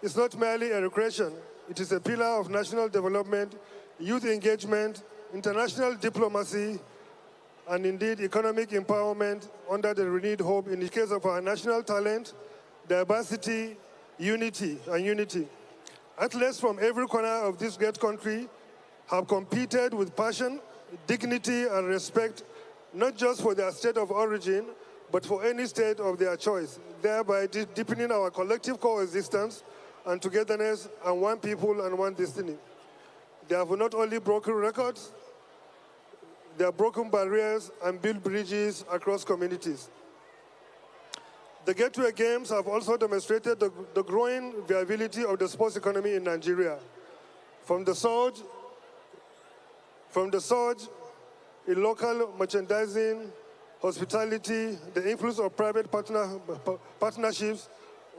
is not merely a recreation. It is a pillar of national development, youth engagement, international diplomacy, and indeed economic empowerment under the renewed hope in the case of our national talent, diversity, unity. Athletes from every corner of this great country have competed with passion, dignity, and respect, not just for their state of origin, but for any state of their choice, thereby deepening our collective coexistence and togetherness and one people and one destiny. They have not only broken records, they have broken barriers and built bridges across communities. The Gateway Games have also demonstrated the growing viability of the sports economy in Nigeria. From the surge in local merchandising, hospitality, the influence of private partnerships,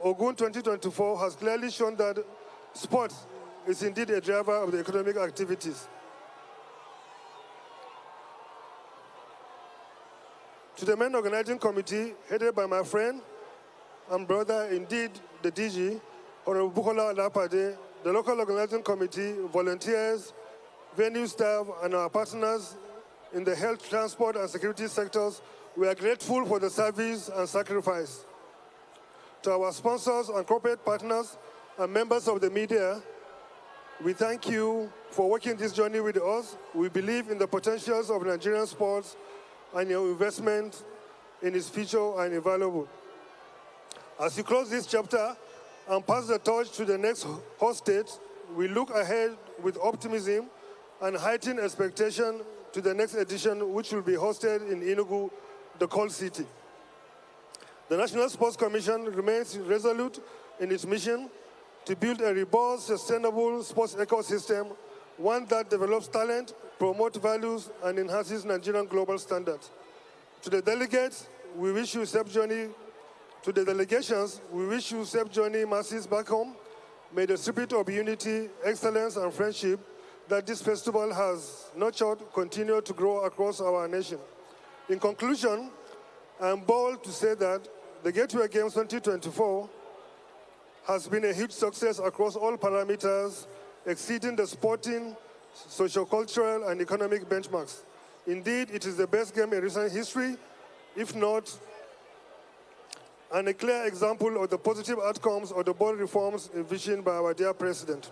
Ogun 2024 has clearly shown that sports is indeed a driver of the economic activities. To the main organizing committee, headed by my friend and brother, indeed the DG, Honorable Bukola Olapade, the local organizing committee, volunteers, venue staff, and our partners in the health, transport, and security sectors, we are grateful for the service and sacrifice. To our sponsors and corporate partners and members of the media, we thank you for working this journey with us. We believe in the potentials of Nigerian sports, and your investment in its future are invaluable. As you close this chapter and pass the torch to the next host state, we look ahead with optimism and heightened expectation to the next edition, which will be hosted in Enugu, the Coal City. The National Sports Commission remains resolute in its mission to build a robust, sustainable sports ecosystem, one that develops talent, promotes values, and enhances Nigerian global standards. To the delegates, we wish you a safe journey. To the delegations, we wish you a safe journey, masses back home. May the spirit of unity, excellence, and friendship that this festival has nurtured continue to grow across our nation. In conclusion, I am bold to say that the Gateway Games 2024 has been a huge success across all parameters, exceeding the sporting, socio-cultural, and economic benchmarks. Indeed, it is the best game in recent history, if not, and a clear example of the positive outcomes of the bold reforms envisioned by our dear President.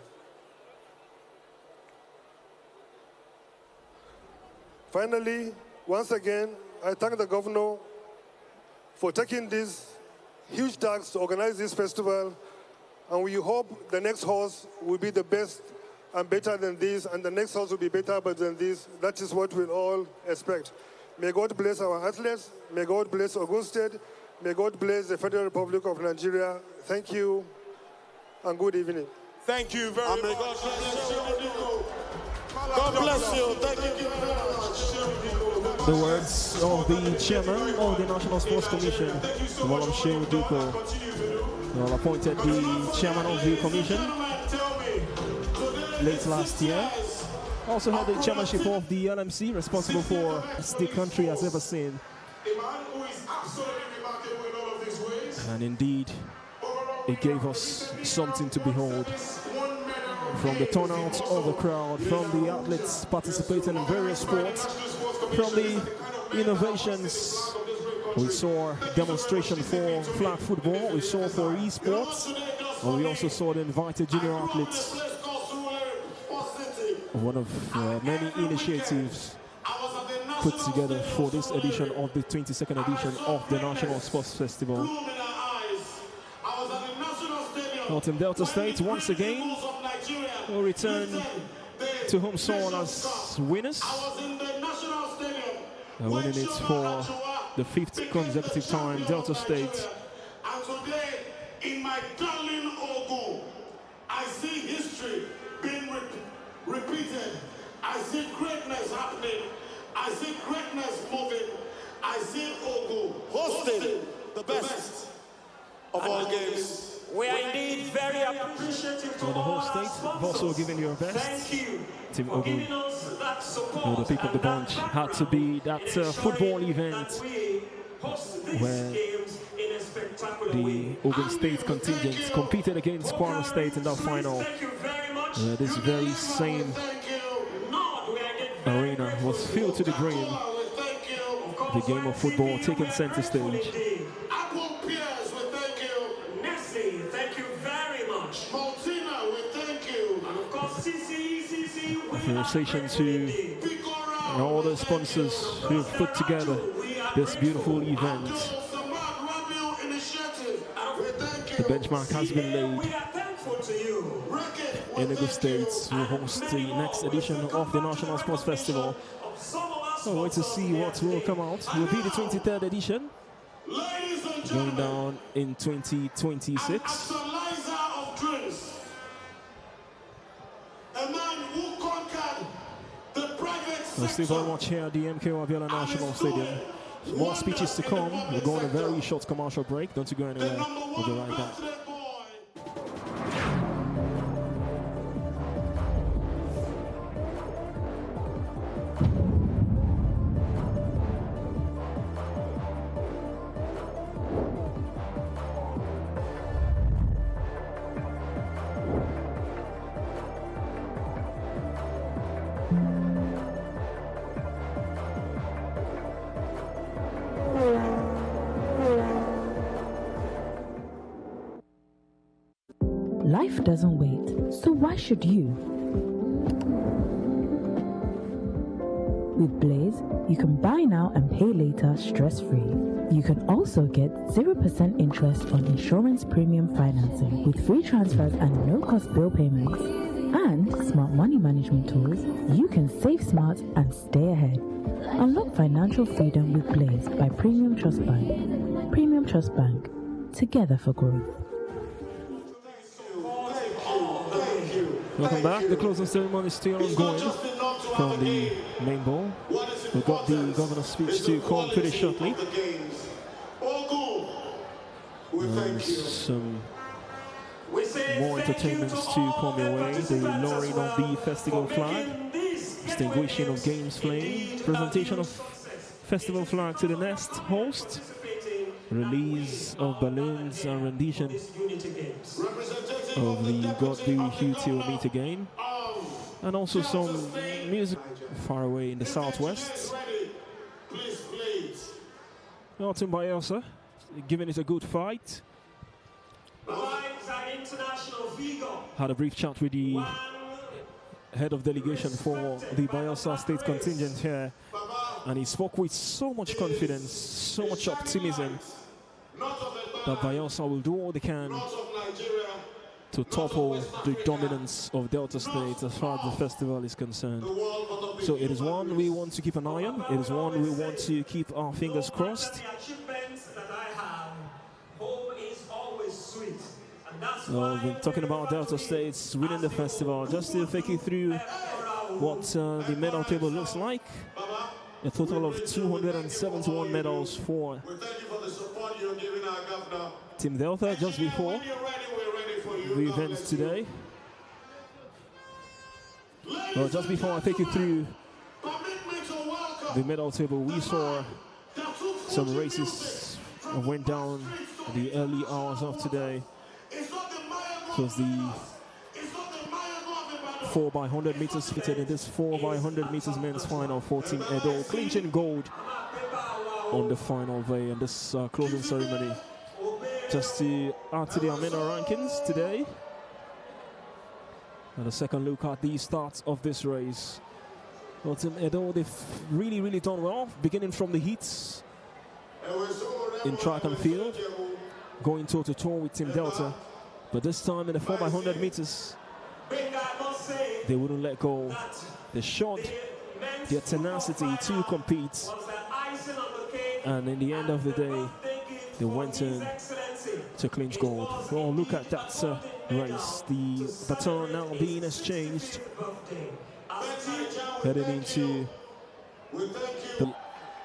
Finally, once again, I thank the Governor for taking this huge task to organize this festival, and we hope the next host will be the best and better than this, and the next host will be better than this. That is what we all expect. May God bless our athletes. May God bless Ogun State. May God bless the Federal Republic of Nigeria. Thank you, and good evening. Thank you very much. God bless you. God bless you. Thank you very much. The words of the chairman of the National Sports Commission, Walam Shehu Duko, appointed the chairman of the commission late last year. Also held the chairmanship of the LMC, responsible for the country has ever seen. And indeed, it gave us something to behold. From the turnout of the crowd, from the athletes participating in various sports, from the innovations, we saw demonstration for flag football, we saw for esports, and we also saw the invited junior athletes. One of many initiatives put together for this edition of the 22nd edition of the National Sports Festival. Out in Delta State, once again, will return to home soil as winners. And winning it for the 5th consecutive time, Delta State. And today, in my darling Ogun, I see history being repeated. I see greatness happening. I see greatness moving. I see Ogun hosting the best of all games. We are indeed very appreciative to the whole state have also given your best. Thank you. Team Ogun, the pick of the bunch, had to be that football event where the Ogun State contingent competed against Kwara State in that final. This very same arena was filled to the brim. The game of football taking center stage. Appreciation to all the sponsors who have put together this beautiful event. The benchmark has been laid. Enugu State will host the next edition of the National Sports Festival. So wait to see what will come out. It will be the 23rd edition, going down in 2026. We'll still very much here at the MKO ABIOLA National Stadium. More speeches to come. We'll go on a very short commercial break. Don't you go anywhere. We'll be right back. Life doesn't wait, so why should you? With Blaze, you can buy now and pay later stress-free. You can also get 0% interest on insurance premium financing with free transfers and no-cost bill payments. And smart money management tools, you can save smart and stay ahead. Unlock financial freedom with Blaze by Premium Trust Bank. Premium Trust Bank, together for growth. Welcome back. The closing ceremony is still ongoing from the main bowl. We've got the governor's speech to come pretty shortly. And some more entertainments to come your way. The lowering of the festival flag, extinguishing of games flame, presentation of festival flag to the next host, release of balloons and rendition of the God Be With You Till We Meet Again, and also some music far away in the southwest. Team ABIOLA giving it a good fight. Had a brief chat with the head of delegation for the ABIOLA state contingent here, and he spoke with so much confidence, so much optimism that ABIOLA will do all they can to topple the dominance of Delta State as far as the festival is concerned. So it is one we want to keep an eye on. It is one we want to keep our fingers crossed. We've been talking about Delta States winning the festival. Just to take you through what the medal table looks like. A total of 271 medals for Team Delta just before the event today. Well, just before I take you through the medal table, we saw some races went down the early hours of today. It was the 4x100 meters fitted in this 4x100 meters men's final for Team Edo, clinching gold on the final day in this closing ceremony. Just to add to their medal rankings today, and a second look at the start of this race. Well, Team Edo, they've really done well, beginning from the heats in track and field, going toe-to-toe with Team Delta. But this time in the 4x100 meters, they wouldn't let go. They showed their tenacity to compete. And in the end of the day, they went in to clinch gold. Well, look at that race. The baton now being exchanged. Headed into the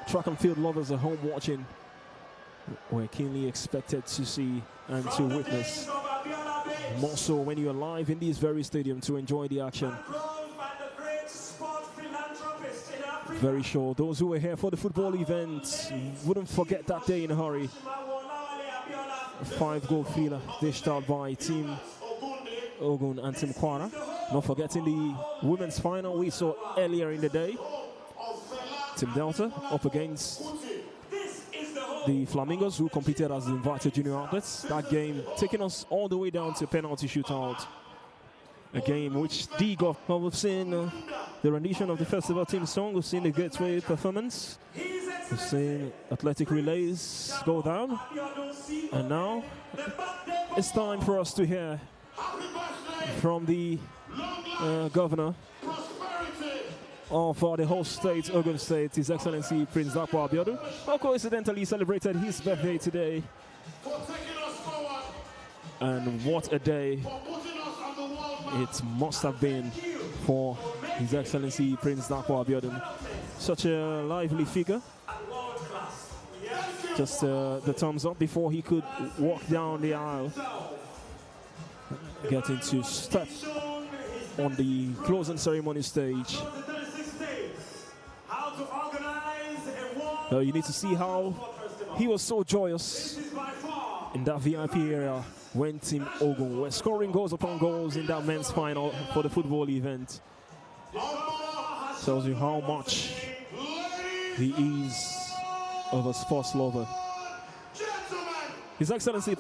track and field lovers at home watching. We're keenly expected to see and to witness. More so when you're live in these very stadiums to enjoy the action. Very sure those who were here for the football event wouldn't forget that day in a hurry. 5-goal thriller dished out by Team Ogun and Team Kwara. Not forgetting the women's final we saw earlier in the day. Team Delta up against the Flamingos, who competed as the invited junior outlets. That game taking us all the way down to penalty shootout. A game which well, we've seen the rendition of the festival team song, we've seen the gateway performance, we've seen athletic relays go down, and now it's time for us to hear from the governor of the whole state, Ogun State, His Excellency Prince Dapo Abiodun, who coincidentally celebrated his birthday today. And what a day it must have been for His Excellency Prince Dapo Abiodun. Such a lively figure. Just the thumbs up before he could walk down the aisle, getting to step on the closing ceremony stage. You need to see how he was so joyous in that VIP area when Team Ogun were scoring goals upon goals in that men's final for the football event. Tells you how much he is of a sports lover. His Excellency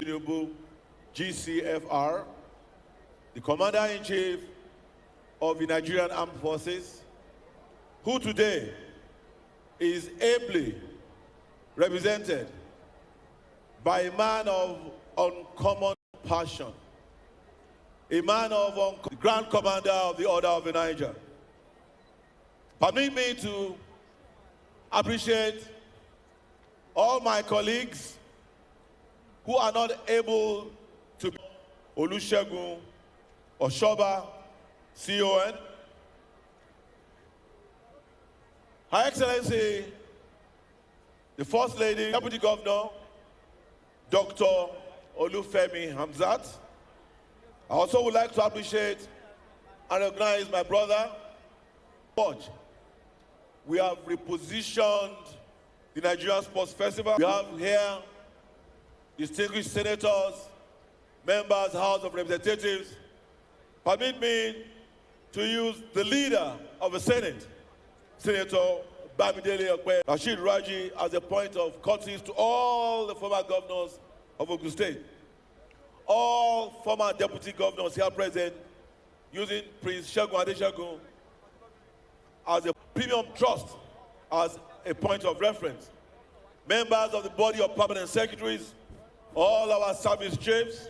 GCFR the Commander-in-Chief of the Nigerian Armed Forces, who today is ably represented by a man of uncommon passion, a man of the Grand Commander of the Order of the Niger. Permit me to appreciate all my colleagues who are not able to be Olusegun Oshoba, CON, Her Excellency, the First Lady, Deputy Governor, Dr. Olufemi Hamzat. I also would like to appreciate and recognize my brother, George. We have repositioned the Nigerian Sports Festival. We have here distinguished senators, members of the House of Representatives. Permit me to use the leader of the Senate, Senator Bamidele Okpe Rashid Raji, as a point of courtesy to all the former governors of Ogun State, all former deputy governors here present, using Prince Segun Adeshagun as a premium trust, as a point of reference. Members of the body of permanent secretaries, all our service chiefs,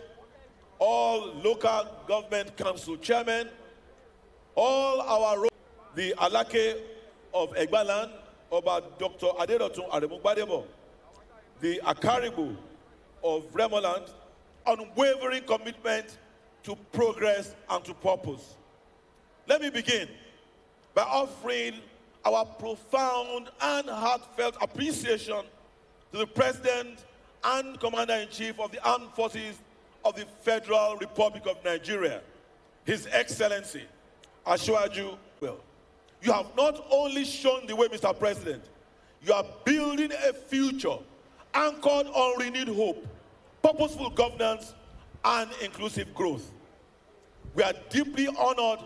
all local government council chairmen, all our the Alake of Egbaland, about Dr. Aderotun Aremugbadebo, the Akaribu of Remoland, unwavering commitment to progress and to purpose. Let me begin by offering our profound and heartfelt appreciation to the President and Commander-in-Chief of the Armed Forces of the Federal Republic of Nigeria, His Excellency Asiwaju. You have not only shown the way, Mr. President, you are building a future anchored on renewed hope, purposeful governance, and inclusive growth. We are deeply honored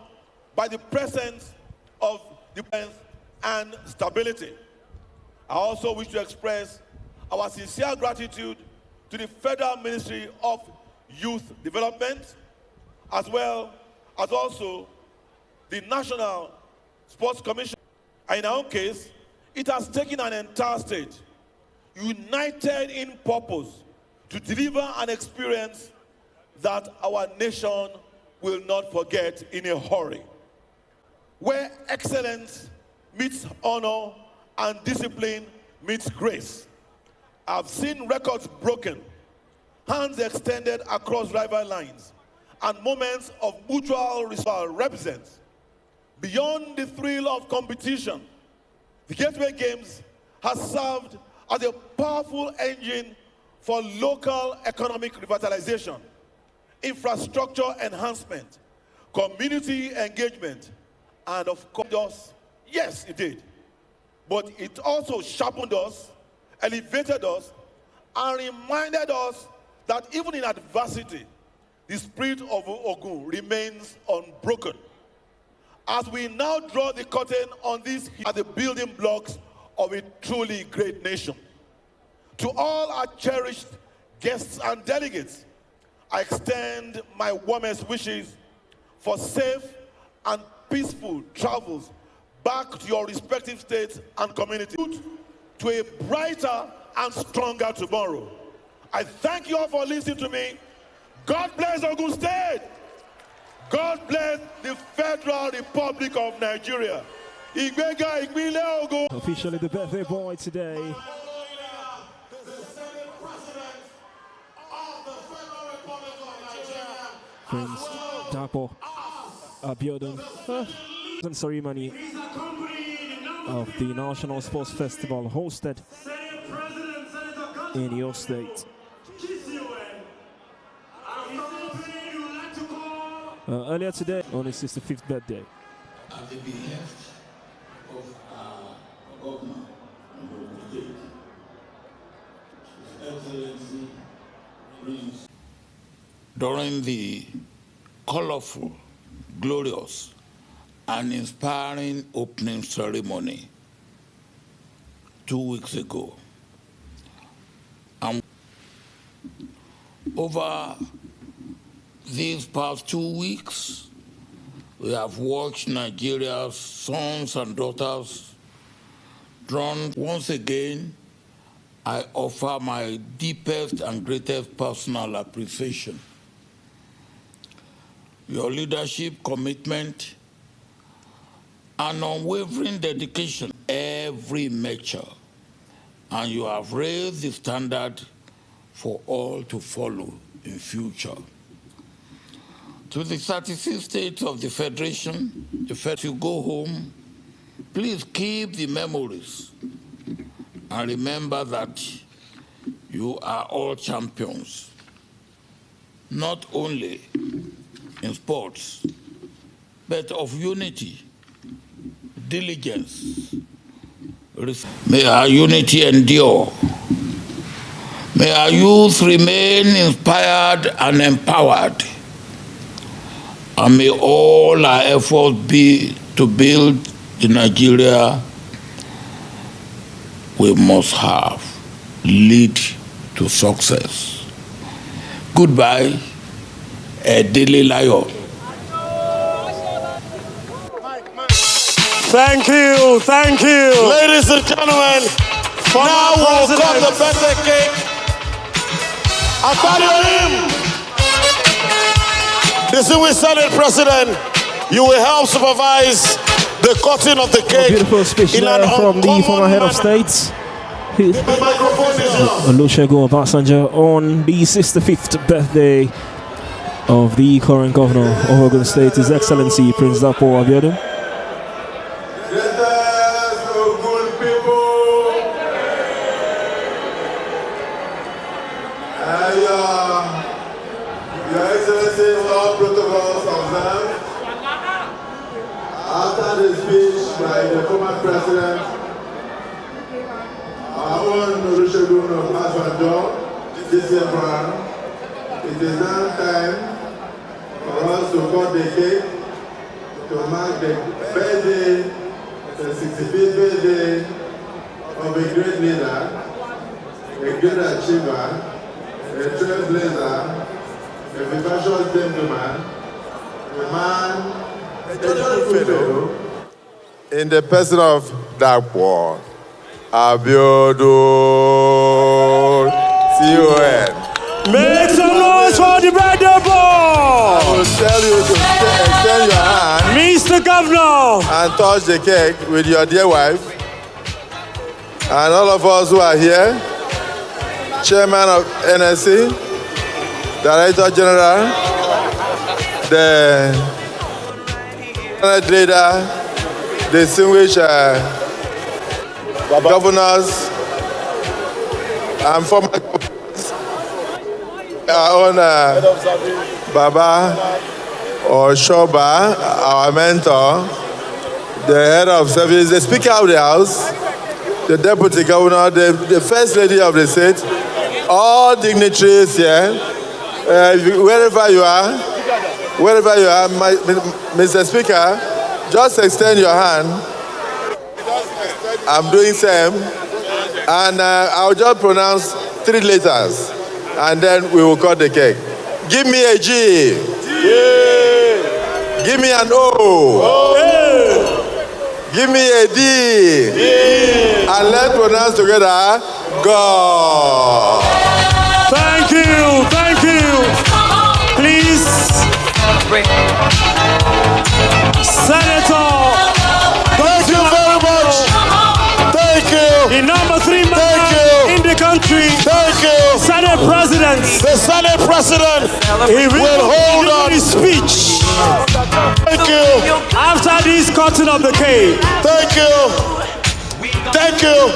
by the presence of defense and stability. I also wish to express our sincere gratitude to the Federal Ministry of Youth Development, as well as also the National Sports Commission. And in our own case, it has taken an entire state, united in purpose, to deliver an experience that our nation will not forget in a hurry, where excellence meets honor and discipline meets grace. I've seen records broken, hands extended across rival lines, and moments of mutual respect represents. Beyond the thrill of competition, the Gateway Games has served as a powerful engine for local economic revitalization, infrastructure enhancement, community engagement, and of course, yes, it did. But it also sharpened us, elevated us, and reminded us that even in adversity, the spirit of Ogun remains unbroken. As we now draw the curtain on these are the building blocks of a truly great nation. To all our cherished guests and delegates, I extend my warmest wishes for safe and peaceful travels back to your respective states and communities to a brighter and stronger tomorrow. I thank you all for listening to me. God bless Ogun State. God bless the Federal Republic of Nigeria. Officially the birthday boy today. Prince Dapo ABIOLA ceremony of the National Sports Festival hosted in your state. Earlier today, on his 65th birthday. At the behest of our governor of the state, His Excellency Prince. During the colorful, glorious, and inspiring opening ceremony 2 weeks ago, and over These past 2 weeks, we have watched Nigeria's sons and daughters drawn. Once again, I offer my deepest and greatest personal appreciation. Your leadership, commitment, and unwavering dedication, every measure, and you have raised the standard for all to follow in future. To the 36 states of the Federation, you go home, please keep the memories and remember that you are all champions, not only in sports, but of unity, diligence. May our unity endure. May our youth remain inspired and empowered. And may all our efforts be to build the Nigeria we must have, lead to success. Goodbye, Daily Lion. Thank you, thank you. Ladies and gentlemen, now we'll cut the birthday cake. ABIOLA, distinguished Senate President, you will help supervise the cutting of the cake. A beautiful speech there from the former head of state, Olusegun Obasanjo, on the 65th birthday of the current governor of Ogun State, His Excellency Prince Dapo Abiodun. Your Excellency, all protocols observed. After the speech by the former president, our own Olusegun Obasanjo, this year round, it is now time for us to cut the cake to mark the birthday, the 65th birthday of a great leader, a great achiever, a trailblazer, a vivacious gentleman, a man, a joyful fellow, in the person of Dapo Abiodun, CON. Make some noise for the birthday boy! I will tell you to extend your hand, Mr. Governor, and touch the cake with your dear wife, and all of us who are here, Chairman of NSC, Director General, the Senate leader, distinguished governors, and former governors, our own Baba Oshoba, our mentor, the head of service, the Speaker of the House, the Deputy Governor, the First Lady of the State, all dignitaries here, wherever you are, Mr. Speaker, just extend your hand. I'm doing same, and I'll just pronounce 3 letters, and then we will cut the cake. Give me a G. Yeah. Give me an O. Oh. Give me a D. Yeah. And let's pronounce together, God. Thank you, thank you. Please, Senator. Thank you very much. Thank you. The number 3 man in the country. Thank you. Senate President. The Senate President He will hold on his speech. Thank you. After this cutting of the cake. Thank you. Thank you.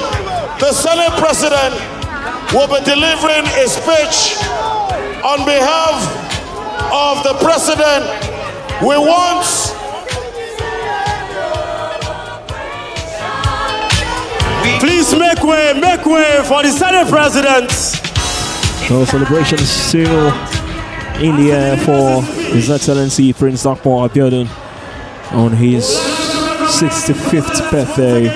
The Senate President will be delivering a speech on behalf of the President. We want please make way for the Senate President. So celebration is still in the air for His Excellency Prince Dapo Abiodun on his 65th birthday.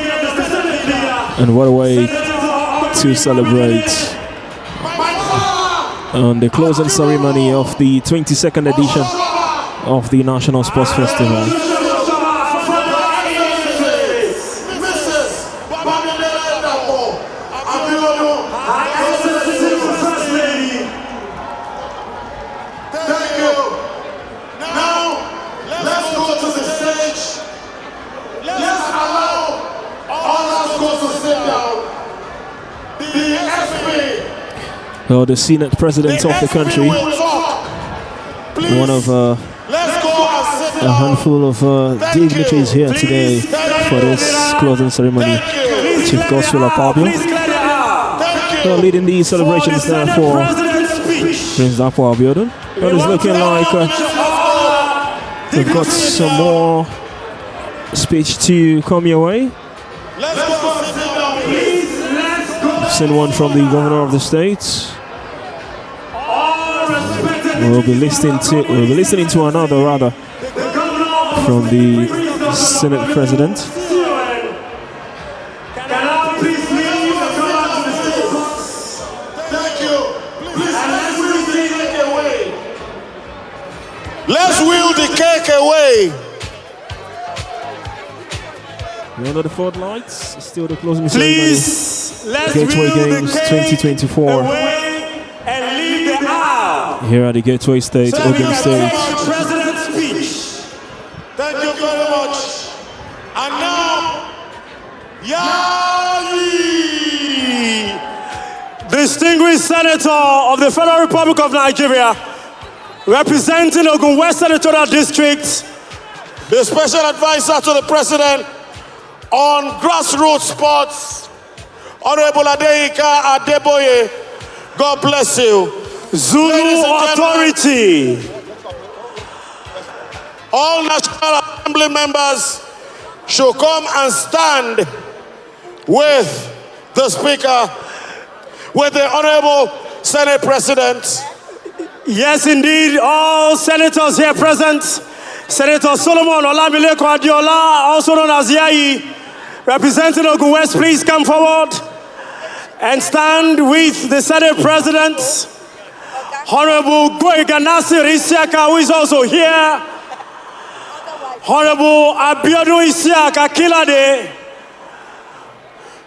And what a way to celebrate on the closing ceremony of the 22nd edition of the National Sports Festival. Well, the Senate President of the country, one of a handful of dignitaries here today for this closing ceremony. Chief Gospel of ABIOLA. Well, leading these celebrations now for Prince Dapo Abiodun. Well, it's looking like we've got some more speech to come your way. I've seen one from the governor of the state. We'll be listening to another rather from the Senate President. Let's wheel the cake away. Under the floodlights, still the closing Please, ceremony. Gateway Games 2024. And leave the aisle. Here at the Gateway State, Ogun State. President's speech. Thank you very much. And now, Yali! Distinguished Senator of the Federal Republic of Nigeria, representing Ogun West Senatorial District, the Special Advisor to the President on Grassroots Sports, Honorable Adeyinka Adeboye, God bless you. Zulu Authority. All National Assembly members should come and stand with the Speaker, with the Honorable Senate President. Yes, indeed, all senators here present. Senator Solomon Olamileko Adiola, also known as Yayi, representing Ogun West, please come forward and stand with the Senate President. Honorable Goiga Nasir Isiaka, who is also here. Honorable Abiodun Isiaka Kilade.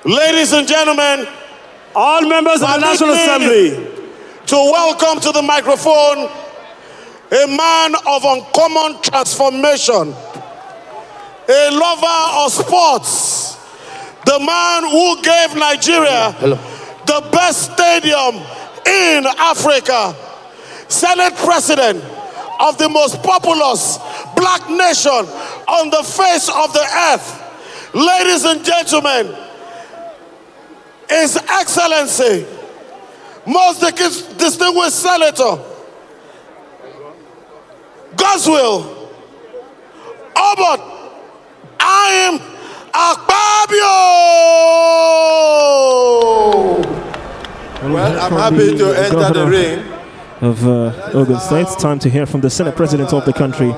Ladies and gentlemen, all members of the National Assembly, to welcome to the microphone a man of uncommon transformation, a lover of sports, the man who gave Nigeria the best stadium in Africa, Senate President of the most populous black nation on the face of the earth. Ladies and gentlemen, His Excellency, most distinguished Senator, Godswill, Obot, I am Akpabio! Well, I'm happy to enter the ring of Ogun State. Time to hear from the Senate President of the country,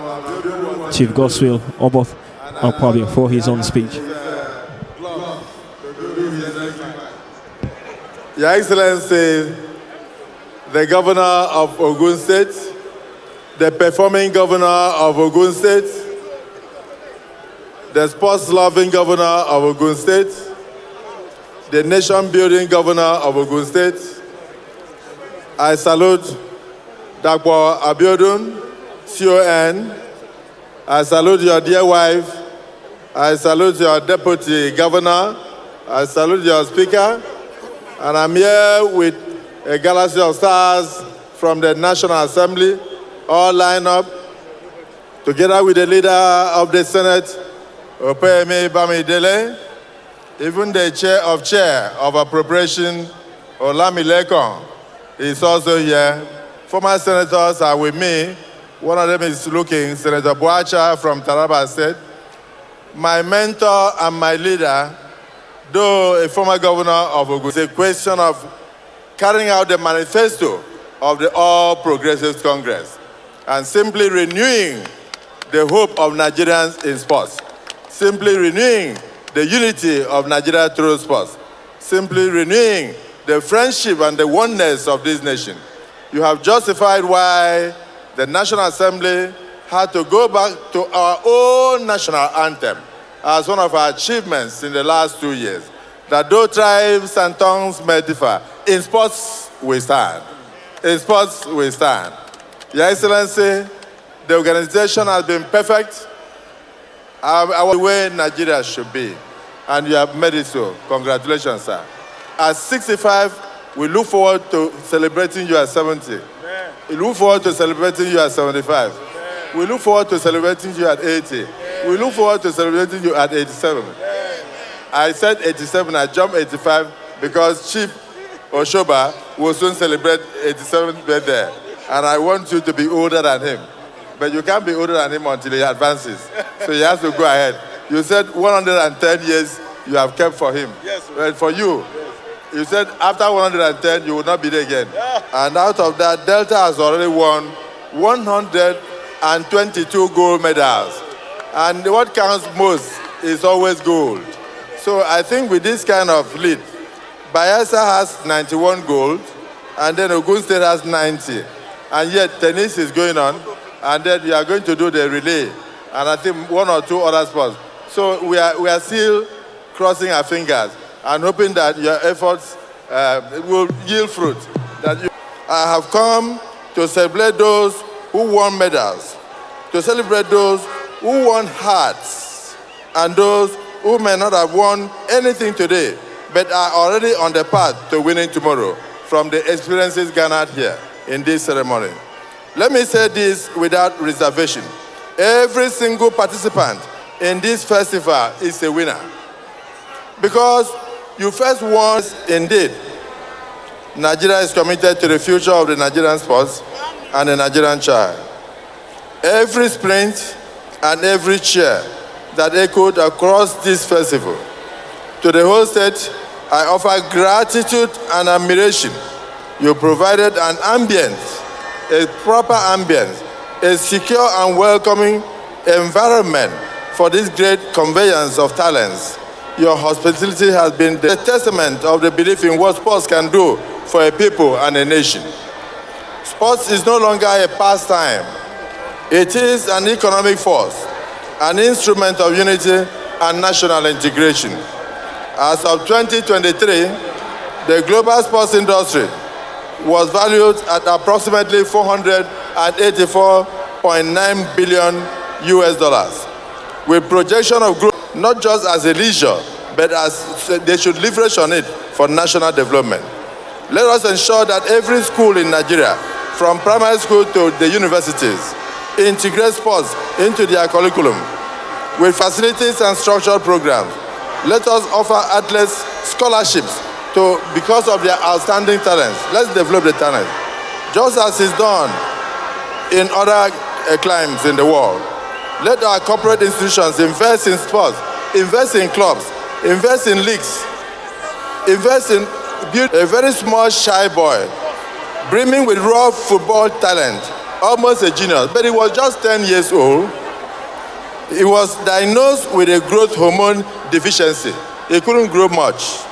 Chief Godswill Obot Akpabio, for his own speech. Your Excellency, the Governor of Ogun State, the performing Governor of Ogun State, the sports-loving Governor of Ogun State, the nation-building Governor of Ogun State. I salute Dapo Abiodun, CON. I salute your dear wife. I salute your Deputy Governor. I salute your Speaker. And I'm here with a galaxy of stars from the National Assembly, all lined up, together with the leader of the Senate, Opeyemi Bamidele, even the chair of appropriation, Olamileko, is also here. Former senators are with me. One of them is looking, Senator Boacha from Taraba State. My mentor and my leader, though a former governor of Ogun, it's a question of carrying out the manifesto of the All Progressives Congress and simply renewing the hope of Nigerians in sports, simply renewing the unity of Nigeria through sports, simply renewing the friendship and the oneness of this nation. You have justified why the National Assembly had to go back to our own national anthem as one of our achievements in the last 2 years. That though tribes and tongues may differ, in sports we stand. In sports we stand. Your Excellency, the organization has been perfect. Our way Nigeria should be. And you have made it so. Congratulations, sir. At 65, we look forward to celebrating you at 70. We look forward to celebrating you at 75. We look forward to celebrating you at 80. We look forward to celebrating you at 87. I said 87, I jumped 85 because Chief Oshoba will soon celebrate 87th birthday. And I want you to be older than him. But you can't be older than him until he advances. So he has to go ahead. You said 110 years you have kept for him. Yes, but for you, you said after 110 you will not be there again. Yeah. And out of that, Delta has already won 122 gold medals. And what counts most is always gold. So I think with this kind of lead, Bayelsa has 91 gold, and then Ogun State has 90. And yet tennis is going on, and then we are going to do the relay, and I think one or two other sports. So we are still crossing our fingers and hoping that your efforts will yield fruit. I have come to celebrate those who won medals, to celebrate those who won hearts, and those who may not have won anything today, but are already on the path to winning tomorrow from the experiences garnered here in this ceremony. Let me say this without reservation. Every single participant in this festival is a winner. Because you first won, indeed, Nigeria is committed to the future of the Nigerian sports and the Nigerian child. Every sprint and every cheer that echoed across this festival. To the whole state, I offer gratitude and admiration. You provided an ambience, a proper ambience, a secure and welcoming environment for this great conveyance of talents. Your hospitality has been the testament of the belief in what sports can do for a people and a nation. Sports is no longer a pastime. It is an economic force, an instrument of unity and national integration. As of 2023, the global sports industry was valued at approximately $484.9 billion US, with projection of growth not just as a leisure, but as they should leverage on it for national development. Let us ensure that every school in Nigeria, from primary school to the universities, integrate sports into their curriculum with facilities and structured programs. Let us offer athletes scholarships because of their outstanding talents. Let's develop the talent, just as is done in other climes in the world. Let our corporate institutions invest in sports, invest in clubs, invest in leagues, invest in a very small shy boy, brimming with raw football talent, almost a genius, but he was just 10 years old. He was diagnosed with a growth hormone deficiency. He couldn't grow much.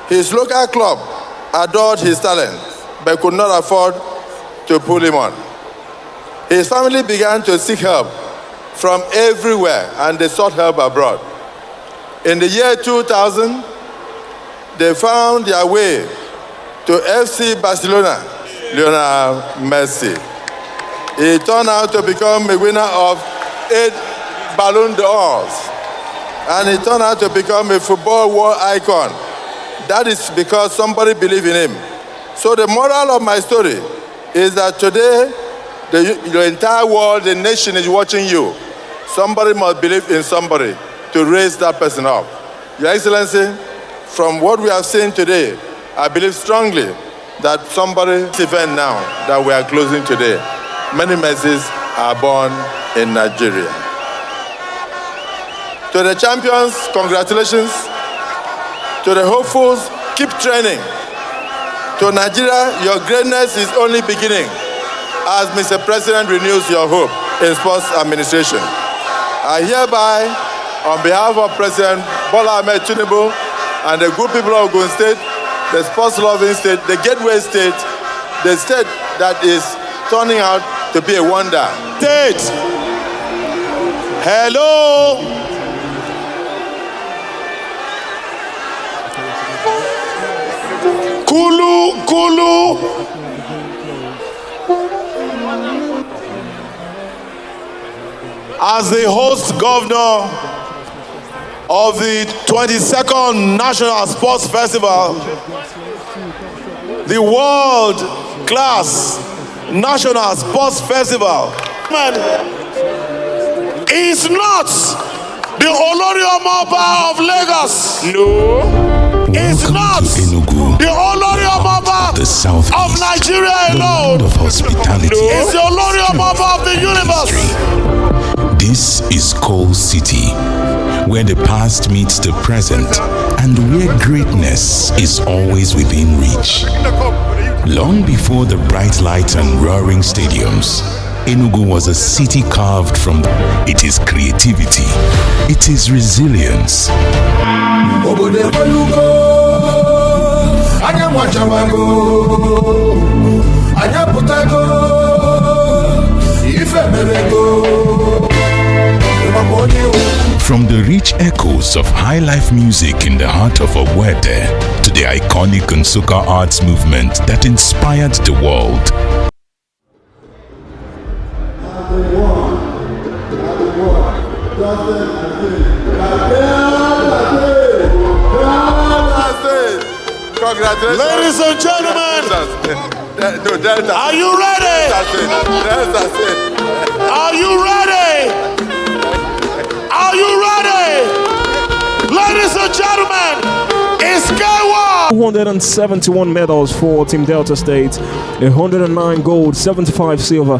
His local club adored his talent, but could not afford to pull him on. His family began to seek help from everywhere, and they sought help abroad. In the year 2000, they found their way to FC Barcelona, Lionel Messi. He turned out to become a winner of 8 Ballon d'Ors, and he turned out to become a football world icon. That is because somebody believed in him. So the moral of my story is that today, the entire world, the nation is watching you. Somebody must believe in somebody to raise that person up. Your Excellency, from what we have seen today, I believe strongly that this event now that we are closing today, many Messis are born in Nigeria. To the champions, congratulations. To the hopefuls, keep training. To Nigeria, your greatness is only beginning as Mr. President renews your hope in sports administration. I hereby, on behalf of President Bola Ahmed Tinubu and the good people of Ogun State, the sports-loving state, the gateway state, the state that is turning out to be a wonder. State. Hello. Kulu. As the host governor of the 22nd National Sports Festival, the world-class National Sports Festival, is not the Olori Omoba of Lagos. No. It's not the Olori Omoba of Nigeria alone. Of hospitality. It's the Olori Omoba of the universe. This is Coal City, where the past meets the present and where greatness is always within reach. Long before the bright lights and roaring stadiums, Enugu was a city carved from it is creativity, it is resilience. From the rich echoes of high-life music in the heart of Ogbete to the iconic Nsukka arts movement that inspired the world. Congratulations. Ladies and gentlemen, are you ready? Are you ready? Are you ready? Ladies and gentlemen, it's K1! 271 medals for Team Delta State, 109 gold, 75 silver,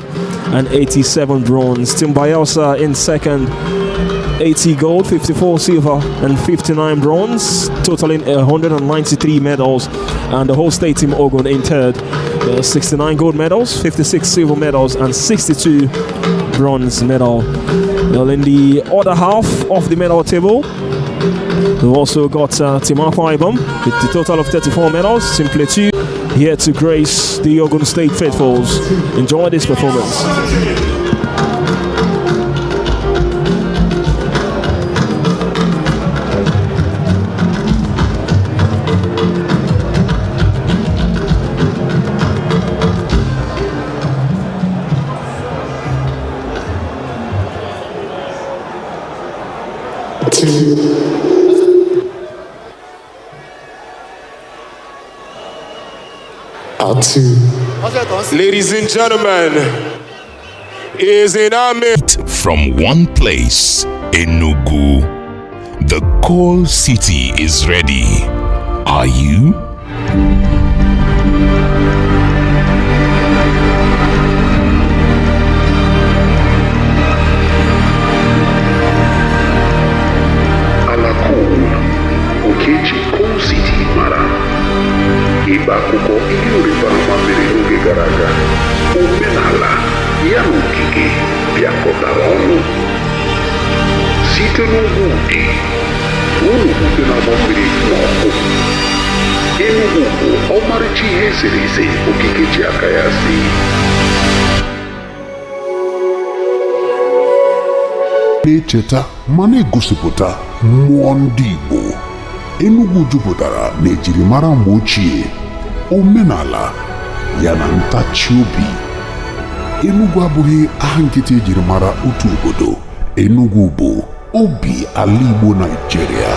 and 87 bronze. Team Bayelsa in second, 80 gold, 54 silver, and 59 bronze, totaling 193 medals. And the whole state Team Ogun in third, 69 gold medals, 56 silver medals, and 62 bronze medal. Well, in the other half of the medal table, we've also got Team Akwa Ibom with the total of 34 medals. Team Plateau here to grace the Ogun State faithfuls. Enjoy this performance. Ladies and gentlemen, is in our midst. From one place, Enugu, the Coal City is ready. Are you? Coal City mara ịgba akwụkwọ ihe ụrịbama mere n'oge gara aga, omenala ya na okike bịakọtara ọnụ site n'ugwu ụdị unu bute n'ọgbọ mmiri n'ọkụ. Enugu bụ ọmarịcha ihe eserese okike ji aka ya si. Na-echeta ma na-egosipụta mmụọ ndị Igbo. Enugu jupụtara na ejirimara mgbe ochie, omenala ya na ntachi obi. Enugu abụghị aha nkịtị ejirimara otu obodo. Enugu bụ obi ala Igbo Nigeria.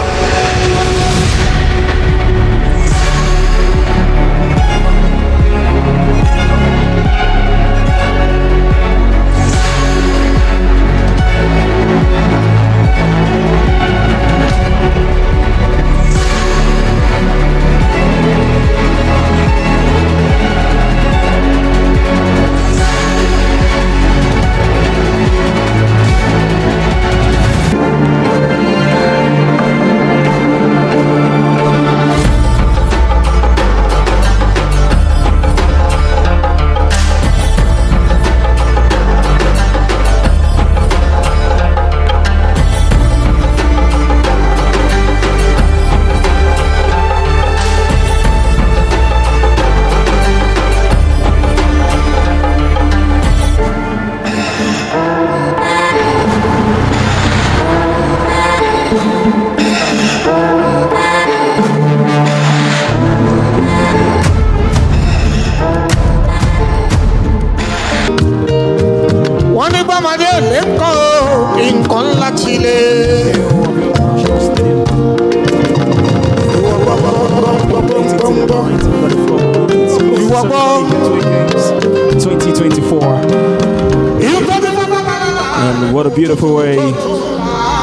beautiful way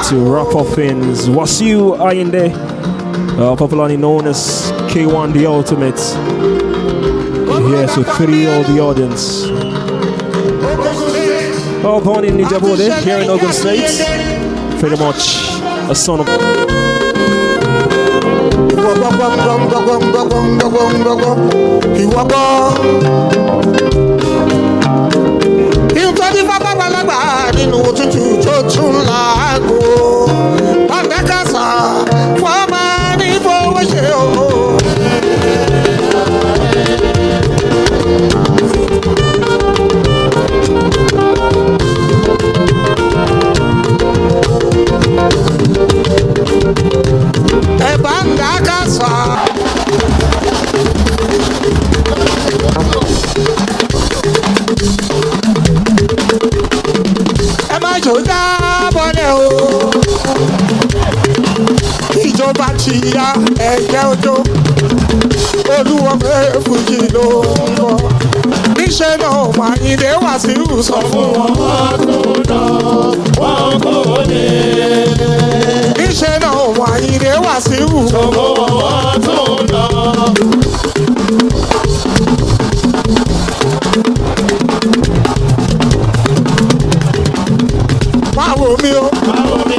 to wrap up things. Wasiu Ayinde, popularly known as K1 the Ultimate, here to thrill the audience. Born in Nijabode, here in Ogun State, pretty much a son of... nínú òtútù tó tún láàgó pàtàkàsà wọ́n máa ní fowó ṣe o. ẹ̀bá ń dákàsà. Jò dábọ̀lẹ̀ o, ìjọba ti ya ẹ̀jẹ̀ ojó, olúwo pé fújì ló ń bọ̀. Níṣẹ́ náà Àyìndé Wàsíù sọ fún wọn wọ́n tó lọ, wọ́n kò dé. Níṣẹ́ náà Àyìndé Wàsíù sọ fún wọn wọ́n tó lọ. Máa wò mí o. Máa wò mí.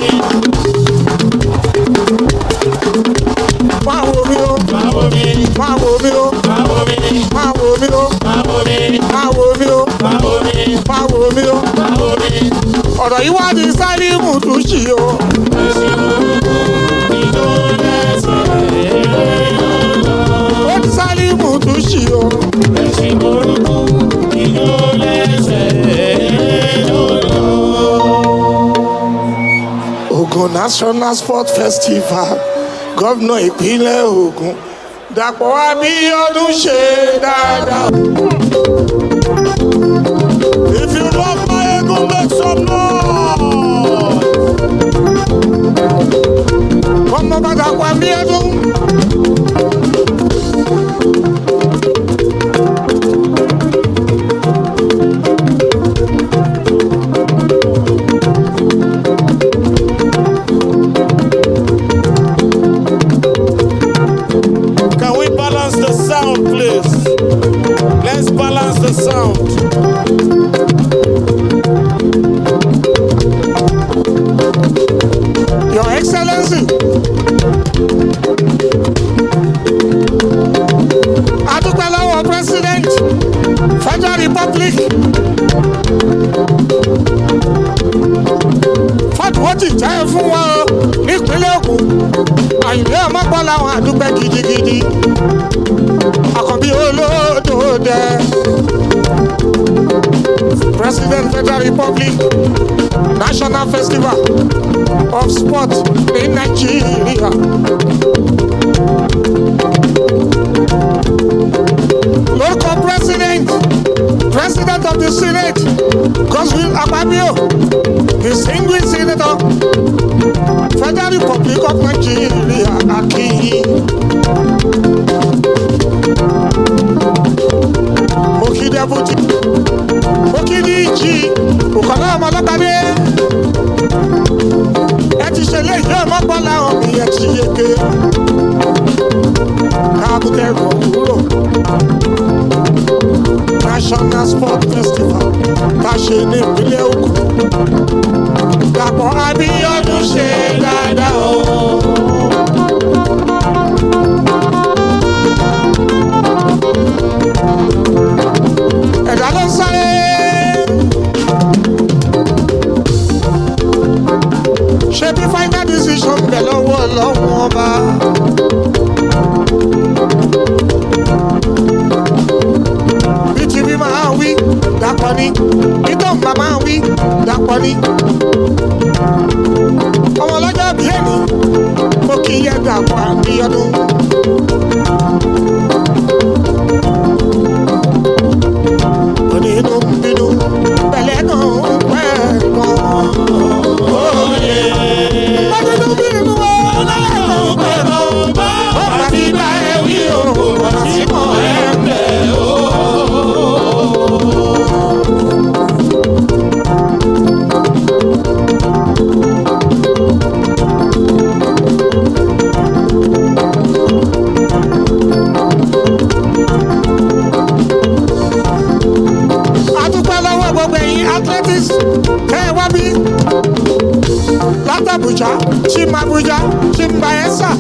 Máa wò mí o. Máa wò mí. Máa wò mí o. Máa wò mí. Máa wò mí o. Máa wò mí. Máa wò mí o. Máa wò mí. Máa wò mí o. Máa wò mí. Ọ̀rọ̀ yìí wá di Sálímù tún ṣì o. Ó di Sálímù tún ṣì o. Ogun National Sport Festival, Gómìnà ìpínlẹ̀ Ògùn, Dàpọ̀ Abíọ́dún ṣe dáadáa. If you love my Ogun, make some noise. Ọmọ bá Dàpọ̀ Abíọ́dún. Sound. Your Excellency, adúpẹ́ lọ́wọ́ President Federal Republic fọ́tùwọ́tì jẹ́ fún wọn nípínlẹ̀ Ògùn. Àyìnlé ọmọpọ̀ làwọn àdúpẹ́ gidigidi. Àkànbí olódòdè. President Federal Republic National Festival of Sport in Nigeria. Local President of the Senate, Godswill Akpabio, distinguished Senator, Federal Republic of Nigeria, Aki. Okidebuti, Okidiji, Ukana Malakade. Eti ṣẹlẹ̀ yóò mọ́ bọ́lá omi ẹtì yeke. Káàbùtẹ̀ kò kúrò. National Sport Festival ta ṣe ní ìpínlẹ̀ Ògùn. Dàpọ̀ Abíọ́dún ṣe dáadáa o. Ẹ̀dá ló ń sáré. Ṣé bí final decision bẹ̀ lọ́wọ́ ọlọ́run ọba? Bí ti bí máa wí, dàpọ̀ ni. Bí tó ń bá máa wí, dàpọ̀ ni. Ọmọ ọlọ́jọ́ bí ẹni, mo kì í yẹ Dàpọ̀ Abíọ́dún. Onínú ń bínú, pẹ̀lẹ́ náà ń pẹ́ gan. Onínú bínú o, pẹ̀lẹ́ náà ń pẹ́ gan. Ó máa ti bá ẹ wí o, ọ̀rọ̀ tí mo ẹ ń bẹ̀ o. Team Abuja, Team Bayelsa,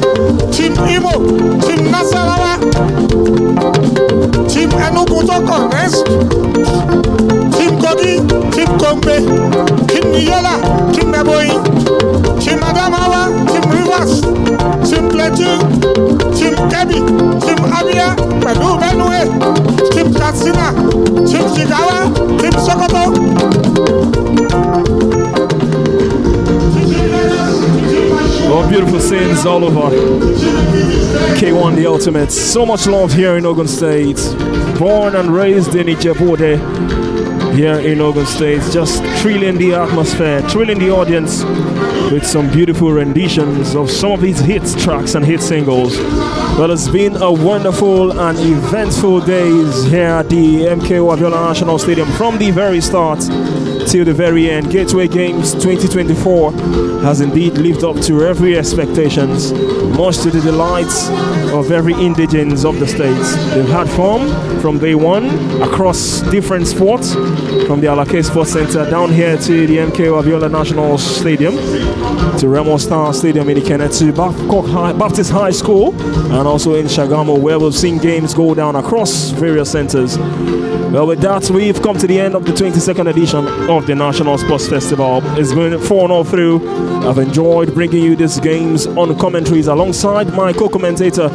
Team Imo, Team Nasarawa, Team Enugu to Connect, Team Kogi, Team Gombe, Team Yola, Team Ebonyi, Team Adamawa, Team Rivers, Team Plateau, Team Kebbi, Team Abia, pẹ̀lú Benue, Team Katsina, Team Jigawa, Team Sokoto. Oh, beautiful scenes all over. K1 The Ultimate. So much love here in Ogun State. Born and raised in Ijebu-Ode here in Ogun State. Just thrilling the atmosphere, thrilling the audience with some beautiful renditions of some of these hit tracks and hit singles. Well, it's been a wonderful and eventful days here at the MKO ABIOLA National Stadium from the very start till the very end. Gateway Games 2024 has indeed lived up to every expectations, much to the delights of every indigene of the states. They've had fun from day one across different sports, from the Alake Sports Center down here to the MKO ABIOLA National Stadium, to Remo Star Stadium in Ikenne, to Baptist High School, and also in Shagamu, where we've seen games go down across various centers. Well, with that, we've come to the end of the 22nd edition of the National Sports Festival. It's been fun all through. I've enjoyed bringing you these games on commentaries alongside my co-commentator,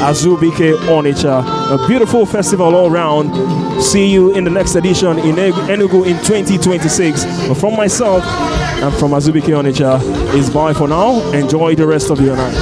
Azubike Onicha. A beautiful festival all round. See you in the next edition in Enugu in 2026. But from myself and from Azubike Onicha, it's bye for now. Enjoy the rest of your night.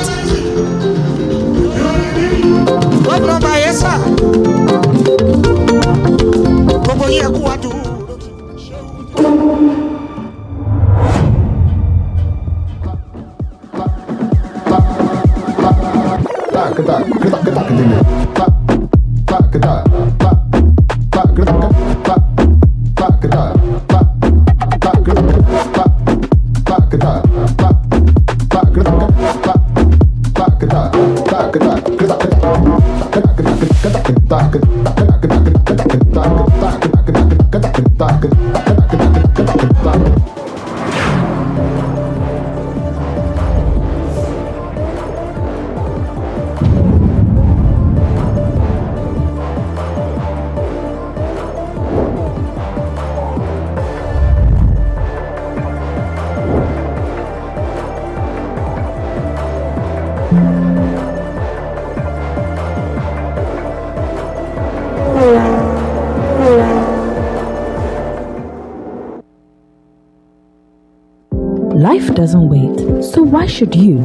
Life doesn't wait, so why should you?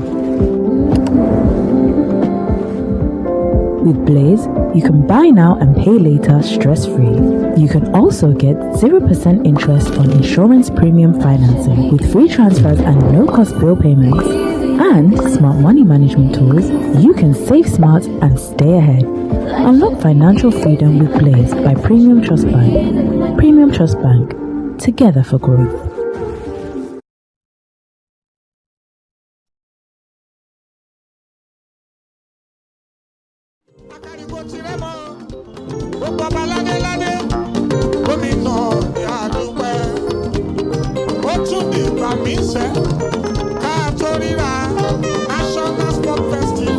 With Blaze, you can buy now and pay later stress-free. You can also get 0% interest on insurance premium financing with free transfers and no-cost bill payments. And smart money management tools, you can save smart and stay ahead. Unlock financial freedom with Blaze by Premium Trust Bank. Premium Trust Bank, together for growth. National Sport Festival.